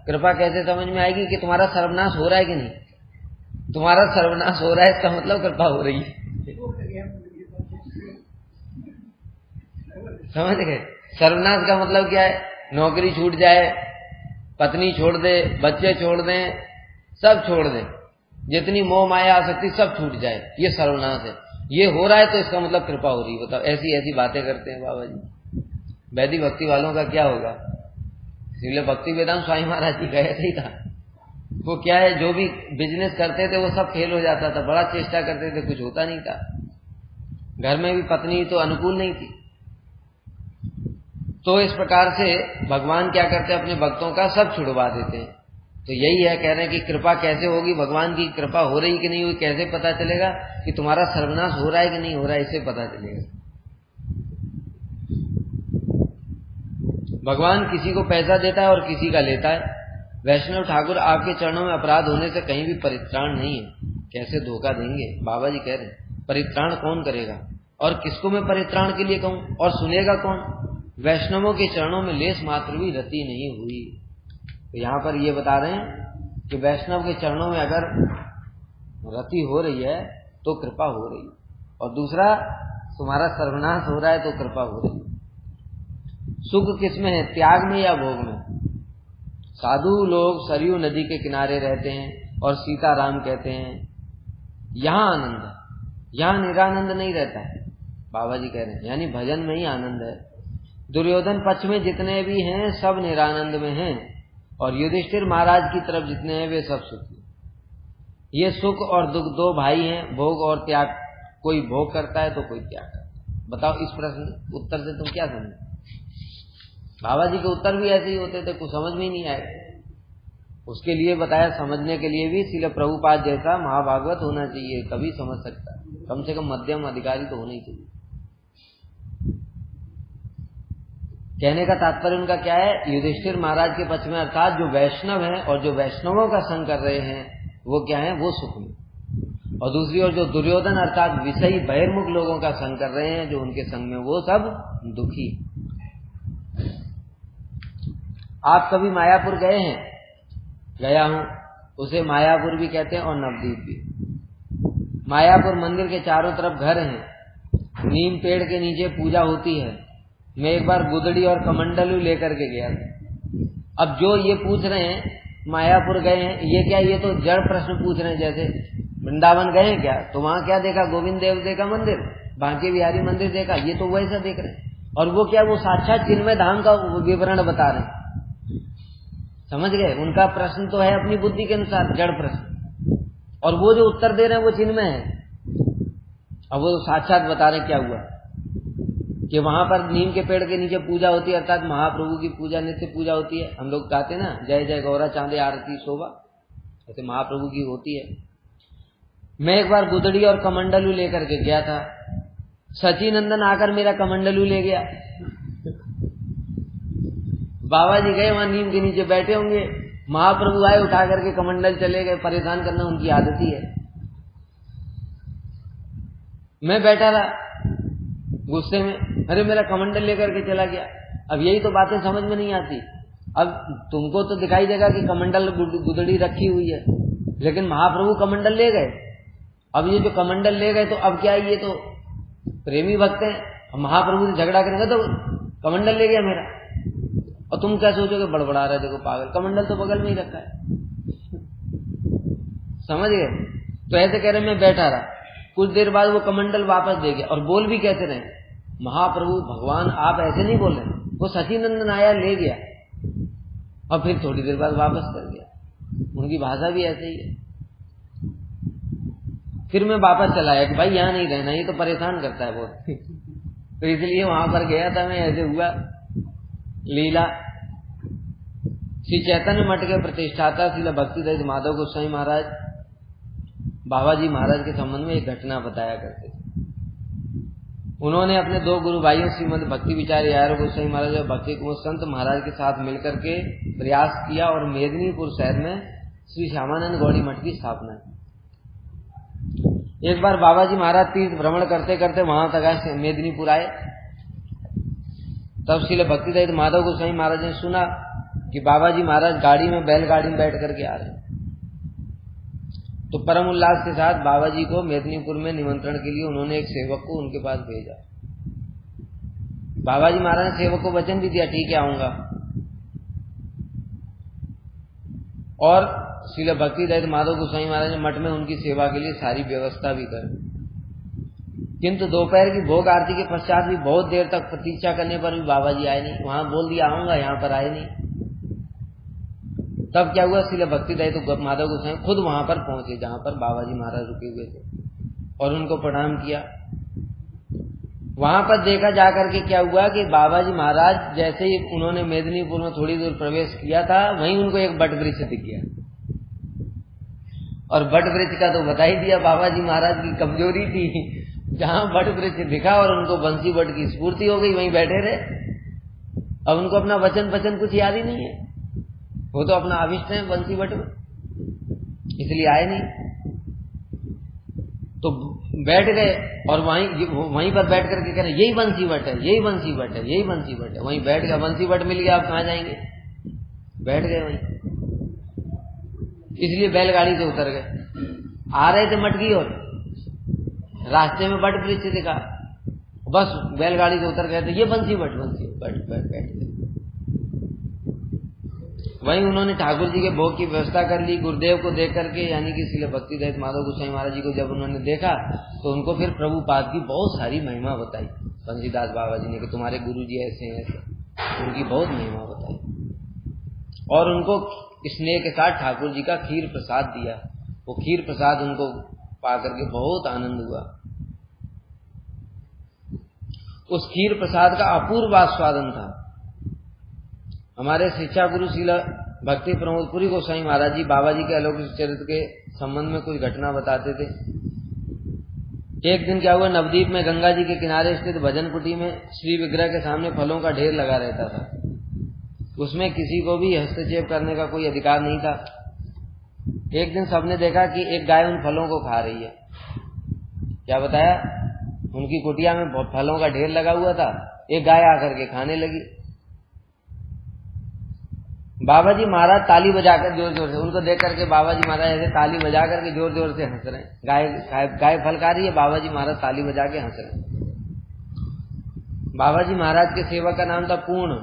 कृपा कैसे समझ में आएगी कि तुम्हारा सर्वनाश हो रहा है कि नहीं? तुम्हारा सर्वनाश हो रहा है इसका मतलब कृपा हो रही है। समझ गए? सर्वनाश का मतलब क्या है? नौकरी छूट जाए, पत्नी छोड़ दे, बच्चे छोड़ दें, सब छोड़ दें, जितनी मोह माया आ सकती सब छूट जाए, ये सर्वनाश है। ये हो रहा है तो इसका मतलब कृपा हो रही है। बताओ, ऐसी ऐसी बातें करते हैं बाबा जी। वैदिक भक्ति वालों का क्या होगा? इसलिए भक्ति वेदांत स्वामी महाराज जी का ऐसे ही था। वो क्या है, जो भी बिजनेस करते थे वो सब फेल हो जाता था, बड़ा चेष्टा करते थे, कुछ होता नहीं था। घर में भी पत्नी तो अनुकूल नहीं थी। तो इस प्रकार से भगवान क्या करते हैं, अपने भक्तों का सब छुड़वा देते हैं। तो यही है, कह रहे हैं कि कृपा कैसे होगी, भगवान की कृपा हो रही कि नहीं हुई, कैसे पता चलेगा कि तुम्हारा सर्वनाश हो रहा है कि नहीं हो रहा है, इससे पता चलेगा। भगवान किसी को पैसा देता है और किसी का लेता है। वैष्णव ठाकुर आपके चरणों में अपराध होने से कहीं भी परित्राण नहीं है, कैसे धोखा देंगे? बाबा जी कह रहे हैं परित्राण कौन करेगा, और किसको मैं परित्राण के लिए कहूं, और सुनेगा कौन? वैष्णवों के चरणों में लेस मात्र भी रति नहीं हुई। तो यहाँ पर ये बता रहे हैं कि वैष्णव के चरणों में अगर रति हो रही है तो कृपा हो रही है, और दूसरा तुम्हारा सर्वनाश हो रहा है तो कृपा हो रही है। सुख किसमें है, त्याग में या भोग में? साधु लोग सरयू नदी के किनारे रहते हैं और सीताराम कहते हैं यहाँ आनंद है, यहाँ निरानंद नहीं रहता है। बाबा जी कह रहे हैं यानी भजन में ही आनंद है। दुर्योधन पक्ष में जितने भी हैं सब निरानंद में हैं, और युधिष्ठिर महाराज की तरफ जितने हैं वे सब सुखी। ये सुख और दुख दो भाई हैं, भोग और त्याग। कोई भोग करता है तो कोई त्याग करता है। बताओ इस प्रश्न उत्तर से तुम क्या समझे? बाबा जी के उत्तर भी ऐसे ही होते थे, कुछ समझ में ही नहीं आए। उसके लिए बताया, समझने के लिए भी श्रील प्रभुपाद जैसा महाभागवत होना चाहिए, तभी समझ सकता है। कम से कम मध्यम अधिकारी तो होना ही चाहिए। कहने का तात्पर्य उनका क्या है? युधिष्ठिर महाराज के पक्ष में अर्थात जो वैष्णव हैं और जो वैष्णवों का संग कर रहे हैं वो क्या है, वो सुख में। और दूसरी ओर जो दुर्योधन अर्थात विषयी बहिर्मुख लोगों का संग कर रहे हैं, जो उनके संग में, वो सब दुखी। आप कभी मायापुर गए हैं? गया हूं, उसे मायापुर भी कहते हैं और नवदीप भी। मायापुर मंदिर के चारों तरफ घर हैं, नीम पेड़ के नीचे पूजा होती है। मैं एक बार गुदड़ी और कमंडलू लेकर के गया था। अब जो ये पूछ रहे हैं मायापुर गए हैं, ये क्या, ये तो जड़ प्रश्न पूछ रहे हैं। जैसे वृंदावन गए हैं क्या, तो वहां क्या देखा? गोविंद देव का मंदिर, बांके बिहारी मंदिर देखा, ये तो वैसा देख रहे हैं। और वो क्या, वो साक्षात चिन्मय धाम का विवरण बता रहे हैं। समझ गए? उनका प्रश्न तो है अपनी बुद्धि के अनुसार जड़ प्रश्न, और वो जो उत्तर दे रहे हैं वो चिन्मय है। अब वो साक्षात बता रहे क्या हुआ। कि वहां पर नीम के पेड़ के नीचे पूजा होती है, अर्थात महाप्रभु की पूजा, नित्य पूजा होती है। हम लोग गाते ना, जय जय गौरा चांदे आरती शोभा, ऐसे महाप्रभु की होती है। मैं एक बार गुदड़ी और कमंडलू लेकर के गया था, सचिनंदन आकर मेरा कमंडलू ले गया। बाबा जी गए वहां नीम के नीचे बैठे होंगे, महाप्रभु आए उठा करके कमंडल चले गए, परेशान करना उनकी आदत ही है। मैं बैठा रहा गुस्से में, अरे मेरा कमंडल लेकर के चला गया। अब यही तो बातें समझ में नहीं आती। अब तुमको तो दिखाई देगा कि कमंडल गुदड़ी रखी हुई है, लेकिन महाप्रभु कमंडल ले गए। अब ये जो कमंडल ले गए तो अब क्या है, ये तो प्रेमी भक्त हैं, महाप्रभु से झगड़ा करेंगे तो कमंडल ले गया मेरा। और तुम क्या सोचोगे, बड़बड़ा रहे देखो पागल, कमंडल तो बगल में ही रखा है। समझ गए? तो ऐसे कह रहे मैं बैठा रहा, कुछ देर बाद वो कमंडल वापस दे गया और बोल भी कहते रहे, महाप्रभु भगवान आप ऐसे नहीं बोल रहे। वो सचिनंदन आया ले गया और फिर थोड़ी देर बाद वापस कर गया। उनकी भाषा भी ऐसे ही है। फिर मैं वापस चला आया कि भाई यहाँ नहीं रहना, ये तो परेशान करता है बहुत। तो इसलिए वहां पर गया था मैं, ऐसे हुआ लीला। श्री चैतन्य मठ के प्रतिष्ठाता श्रील भक्तिदत्त माधव गोस्वामी महाराज बाबा जी महाराज के संबंध में एक घटना बताया करते थे। उन्होंने अपने दो गुरु भाइयों श्रीमद भक्ति विचार यार गोस्वामी महाराज और भक्ति कुमार संत महाराज के साथ मिलकर के प्रयास किया और मेदिनीपुर शहर में श्री श्यामानंद गौड़ी मठ की स्थापना की। एक बार बाबा जी महाराज तीर्थ भ्रमण करते करते वहां तक मेदिनीपुर आए। तब श्रील भक्तिदत्त माधव गोस्वामी महाराज ने सुना कि बाबा जी महाराज गाड़ी में, बैलगाड़ी में बैठ करके आ रहे हैं। तो परम उल्लास के साथ बाबा जी को मेदिनीपुर में निमंत्रण के लिए उन्होंने एक सेवक को उनके पास भेजा। बाबा जी महाराज ने सेवक को वचन भी दिया, ठीक है आऊंगा। और श्रील भक्तिदत्त माधव गोस्वामी महाराज ने मठ में उनकी सेवा के लिए सारी व्यवस्था भी कर। किंतु दोपहर की भोग आरती के पश्चात भी बहुत देर तक प्रतीक्षा करने पर भी बाबा जी आए नहीं। वहां बोल दिया आऊंगा, यहाँ पर आए नहीं। तब क्या हुआ, श्रील भक्तिदत्त माधव गोस्वामी खुद वहां पर पहुंचे जहां पर बाबा जी महाराज रुके हुए थे और उनको प्रणाम किया। वहां पर देखा जाकर के क्या हुआ कि बाबा जी महाराज जैसे ही उन्होंने मेदिनीपुर में थोड़ी दूर प्रवेश किया था, वहीं उनको एक बट वृक्ष दिख गया। और बट वृक्ष का तो बता ही दिया, बाबा जी महाराज की कमजोरी थी, जहां बट वृक्ष दिखा और उनको बंसी बट की स्फूर्ति हो गई, वहीं बैठे रहे। अब उनको अपना वचन कुछ याद ही नहीं है, वो तो अपना आविष्ट है बंसी बट में, इसलिए आए नहीं। तो बैठ गए और वहीं पर बैठ करके कह रहे यही बंसी बट है, यही बंसी बट है, यही बंसी बट है। वहीं बैठ गया, बंसी बट मिल गया, आप कहाँ जाएंगे, बैठ गए वहीं। इसलिए बैलगाड़ी से उतर गए। आ रहे थे मटकी और रास्ते में बट वृक्ष दिखा, बस बैलगाड़ी से उतर गए थे, ये बंसी बट बैठ गए। वहीं उन्होंने ठाकुर जी के भोग की व्यवस्था कर ली। गुरुदेव को देख करके, यानी कि श्रील भक्तिदत्त माधव गोस्वामी महाराज जी को जब उन्होंने देखा तो उनको फिर प्रभुपाद की बहुत सारी महिमा बताई बंसीदास बाबा जी ने कि तुम्हारे गुरु जी ऐसे हैं, ऐसे उनकी बहुत महिमा बताई। और उनको स्नेह के साथ ठाकुर जी का खीर प्रसाद दिया। वो खीर प्रसाद उनको पा करके बहुत आनंद हुआ। उस खीर प्रसाद का अपूर्व आस्वादन था। हमारे शिक्षा गुरु श्रील भक्ति प्रमोदपुरी गोस्वामी महाराज जी बाबा जी के अलौकिक चरित्र के संबंध में कुछ घटना बताते थे। एक दिन क्या हुआ, नवदीप में गंगा जी के किनारे स्थित भजन कुटी में श्री विग्रह के सामने फलों का ढेर लगा रहता था। उसमें किसी को भी हस्तक्षेप करने का कोई अधिकार नहीं था। एक दिन सबने देखा कि एक गाय उन फलों को खा रही है। क्या बताया, उनकी कुटिया में फलों का ढेर लगा हुआ था, एक गाय आकर के खाने लगी। बाबा जी महाराज ताली बजाकर जोर जोर से, उनको देख करके बाबा जी महाराज ऐसे ताली बजा करके जोर जोर से हंस रहे हैं। गाय फल खा रही है, बाबा जी महाराज ताली बजा के हंस रहे हैं। बाबा जी महाराज के सेवक का नाम था पूर्ण।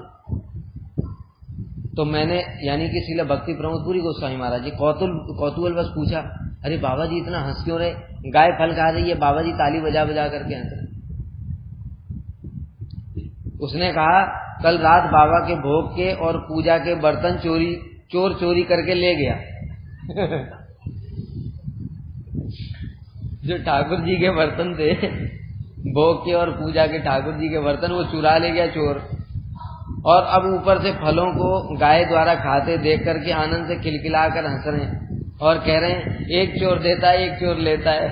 तो मैंने यानी कि श्रील भक्ति प्रमोदपुरी गोस्वामी महाराज जी कौतूहल बस पूछा, अरे बाबा जी इतना हंस क्यों रहे, गाय फल खा रही है, बाबा जी ताली बजा बजा करके हंस रहे। उसने कहा, कल रात बाबा के भोग के और पूजा के बर्तन चोर चोरी करके ले गया। जो ठाकुर जी के बर्तन थे भोग के और पूजा के ठाकुर जी के बर्तन वो चुरा ले गया चोर। और अब ऊपर से फलों को गाय द्वारा खाते देख करके आनंद से खिलखिलाकर हंस रहे हैं और कह रहे हैं एक चोर देता है एक चोर लेता है।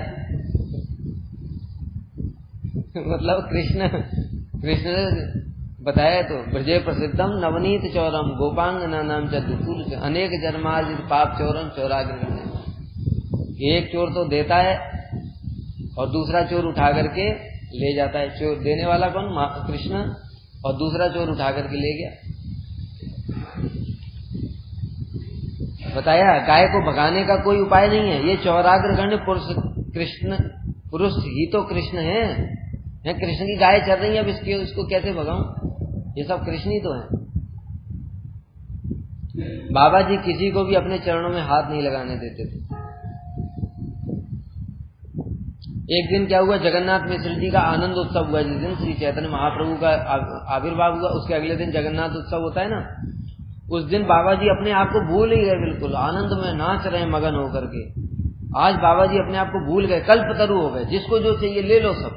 मतलब कृष्ण ने बताया तो ब्रजे प्रसिद्धम नवनीत चौरम गोपांगना नाम चतुर्तुल से अनेक जन्मार्जित पाप चौरम चौराग्र। एक चोर तो देता है और दूसरा चोर उठा करके ले जाता है। चोर देने वाला कौन? कृष्ण। और दूसरा चोर उठा करके ले गया। बताया गाय को भगाने का कोई उपाय नहीं है। ये चौराग्रगण्य पुरुष ही तो कृष्ण है। कृष्ण की गाय चल रही है, अब इसको कैसे भगाऊं? ये सब कृष्ण ही तो है। बाबा जी किसी को भी अपने चरणों में हाथ नहीं लगाने देते थे। एक दिन क्या हुआ, जगन्नाथ मिश्र जी का आनंद उत्सव हुआ। जिस दिन श्री चैतन्य महाप्रभु का आविर्भाव हुआ उसके अगले दिन जगन्नाथ उत्सव होता है ना। उस दिन बाबा जी अपने आप को भूल ही गए, बिल्कुल आनंद में नाच रहे मगन होकर के। आज बाबा जी अपने आप को भूल गए, कल्पतरु हो गए, जिसको जो चाहिए ले लो सब।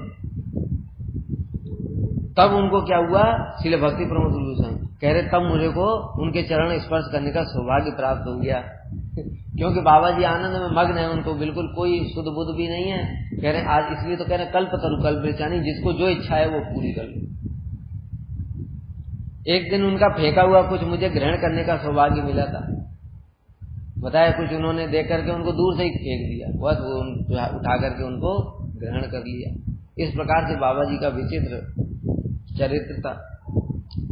तब उनको क्या हुआ, श्रील भक्ति प्रमोद गोस्वामी कह रहे तब मुझे को उनके चरण स्पर्श करने का सौभाग्य प्राप्त हो गया। क्योंकि बाबा जी आनंद में मग्न है, उनको बिल्कुल कोई सुध बुध भी नहीं है। कह रहे आज इसलिए तो कह रहे कल्पतरु कल्पवृक्षानी, जिसको जो इच्छा है वो पूरी कर लो। एक दिन उनका फेंका हुआ कुछ मुझे ग्रहण करने का सौभाग्य मिला था। बताया कुछ उन्होंने देख करके उनको दूर से ही फेंक दिया, बस वो उठा करके उनको ग्रहण कर लिया। इस प्रकार से बाबा जी का विचित्र चरित्र था।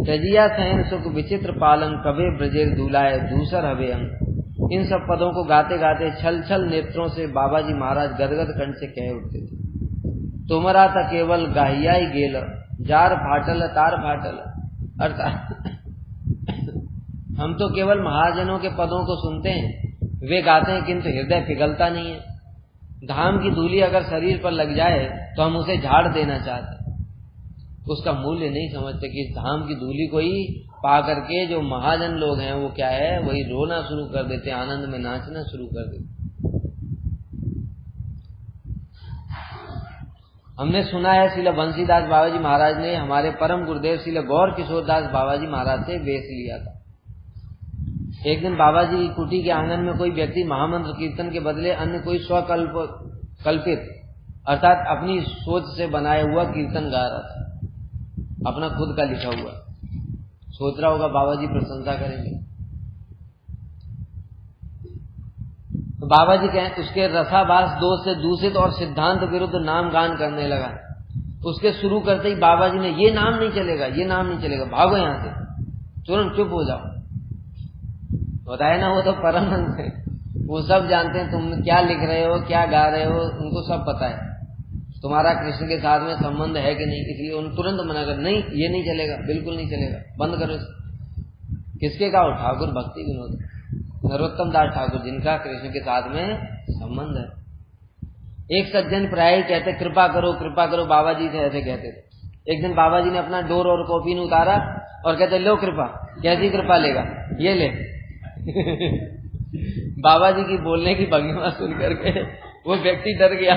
तजिया सहन सुख विचित्र पालन कबे ब्रजेर दूलाए दूसर हवे अंग। इन सब पदों को गाते गाते छल छल नेत्रों से बाबा जी महाराज गदगद कंठ से कह उठते थे, तुमरा था केवल गाहिया ही गेल जार फाटल तार फाटल। अर्थात हम तो केवल महाजनों के पदों को सुनते हैं, वे गाते हैं, किंतु हृदय पिघलता नहीं है। धाम की धूली अगर शरीर पर लग जाए तो हम उसे झाड़ देना चाहते, उसका मूल्य नहीं समझते कि इस धाम की धूली को ही पा करके जो महाजन लोग हैं वो क्या है, वही रोना शुरू कर देते, आनंद में नाचना शुरू कर देते। हमने सुना है श्रील बंसीदास बाबा जी महाराज ने हमारे परम गुरुदेव श्रील गौर किशोरदास बाबा जी महाराज से वेश लिया था। एक दिन बाबा जी की कुटी के आंगन में कोई व्यक्ति महामंत्र कीर्तन के बदले अन्य कोई स्वकल्पित अर्थात अपनी सोच से बनाया हुआ कीर्तन गा रहा था, अपना खुद का लिखा हुआ। सोच रहा होगा बाबा जी प्रशंसा करेंगे। तो बाबा जी कहें उसके रसाभास दोष से दूषित और सिद्धांत विरुद्ध नाम गान करने लगा। उसके शुरू करते ही बाबा जी ने ये नाम नहीं चलेगा, ये नाम नहीं चलेगा, भागो यहां से, तुरंत चुप हो जाओ। बताया ना वो तो परमहंस है, वो सब जानते हैं तुम क्या लिख रहे हो, क्या गा रहे हो, उनको सब पता है तुम्हारा कृष्ण के साथ में संबंध है कि नहीं। इसलिए उन्होंने तुरंत मना कर, नहीं ये नहीं चलेगा, बिल्कुल नहीं चलेगा, बंद करो। किसके का? ठाकुर भक्ति विनोद नरोत्तम दास ठाकुर, जिनका कृष्ण के साथ में संबंध है। एक सज्जन प्राय कहते कृपा करो, बाबा जी से ऐसे कहते थे। एक दिन बाबा जी ने अपना डोर और कॉपी ने उतारा और कहते लो कृपा। कैसी कृपा लेगा? ये ले। बाबा जी की बोलने की भंगिमा सुन करके वो व्यक्ति डर गया।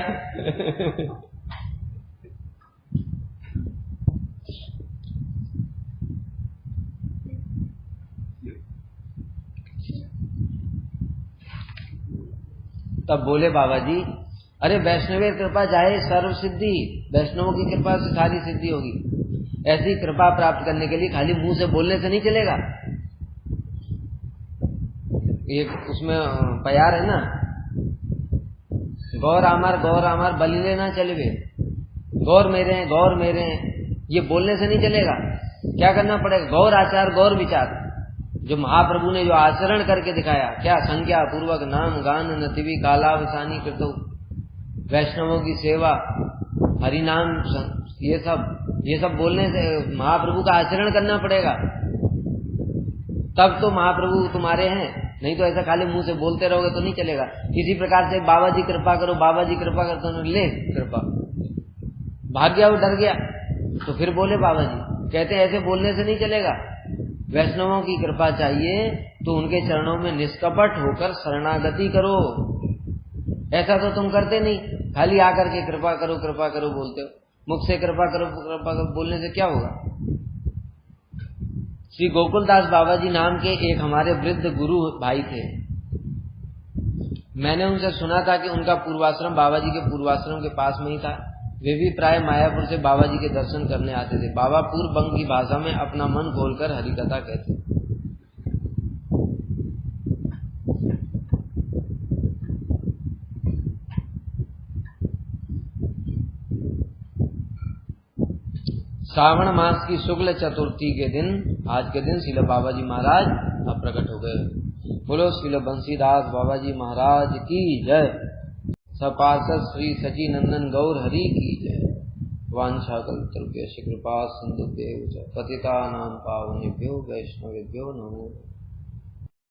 तब बोले बाबा जी, अरे वैष्णवी कृपा जाए सर्व सिद्धि, वैष्णवों की कृपा से सारी सिद्धि होगी। ऐसी कृपा प्राप्त करने के लिए खाली मुंह से बोलने से नहीं चलेगा। एक उसमें प्यार है ना, गौर आमार बलि लेना चलवे, गौर मेरे हैं, ये बोलने से नहीं चलेगा। क्या करना पड़ेगा? गौर आचार गौर विचार। जो महाप्रभु ने जो आचरण करके दिखाया, क्या संज्ञा पूर्वक नाम गान नतिवी कालावसानी कृतो, वैष्णवों की सेवा, हरि नाम, ये सब बोलने से महाप्रभु का आचरण करना पड़ेगा, तब तो महाप्रभु तुम्हारे हैं। नहीं तो ऐसा खाली मुंह से बोलते रहोगे तो नहीं चलेगा। इसी प्रकार से बाबा जी कृपा करो, बाबा जी कृपा करते तो ले कृपा, भाग गया, वो डर गया। तो फिर बोले बाबा जी, कहते ऐसे बोलने से नहीं चलेगा, वैष्णवों की कृपा चाहिए तो उनके चरणों में निष्कपट होकर शरणागति करो। ऐसा तो तुम करते नहीं, खाली आकर के कृपा करो बोलते हो। मुख से कृपा करो बोलने से क्या होगा। श्री गोकुलदास बाबा जी नाम के एक हमारे वृद्ध गुरु भाई थे। मैंने उनसे सुना था कि उनका पूर्वाश्रम बाबा जी के पूर्वाश्रम के पास में ही था। वे भी प्राय मायापुर से बाबा जी के दर्शन करने आते थे। बाबा पूर्व बंग की भाषा में अपना मन खोलकर हरिकथा कहते। श्रावण मास की शुक्ल चतुर्थी के दिन, आज के दिन श्रील बाबा जी महाराज अब प्रकट हो गए। बोलो श्रील बंसीदास बाबा जी महाराज की जय। सपार्षद श्री सचिनंदन गौर हरि की जय। वांछा कल्पतरुभ्यश्च कृपा सिंधुभ्यैव च पतितानां पावनेभ्यो वैष्णवेभ्यो नमो।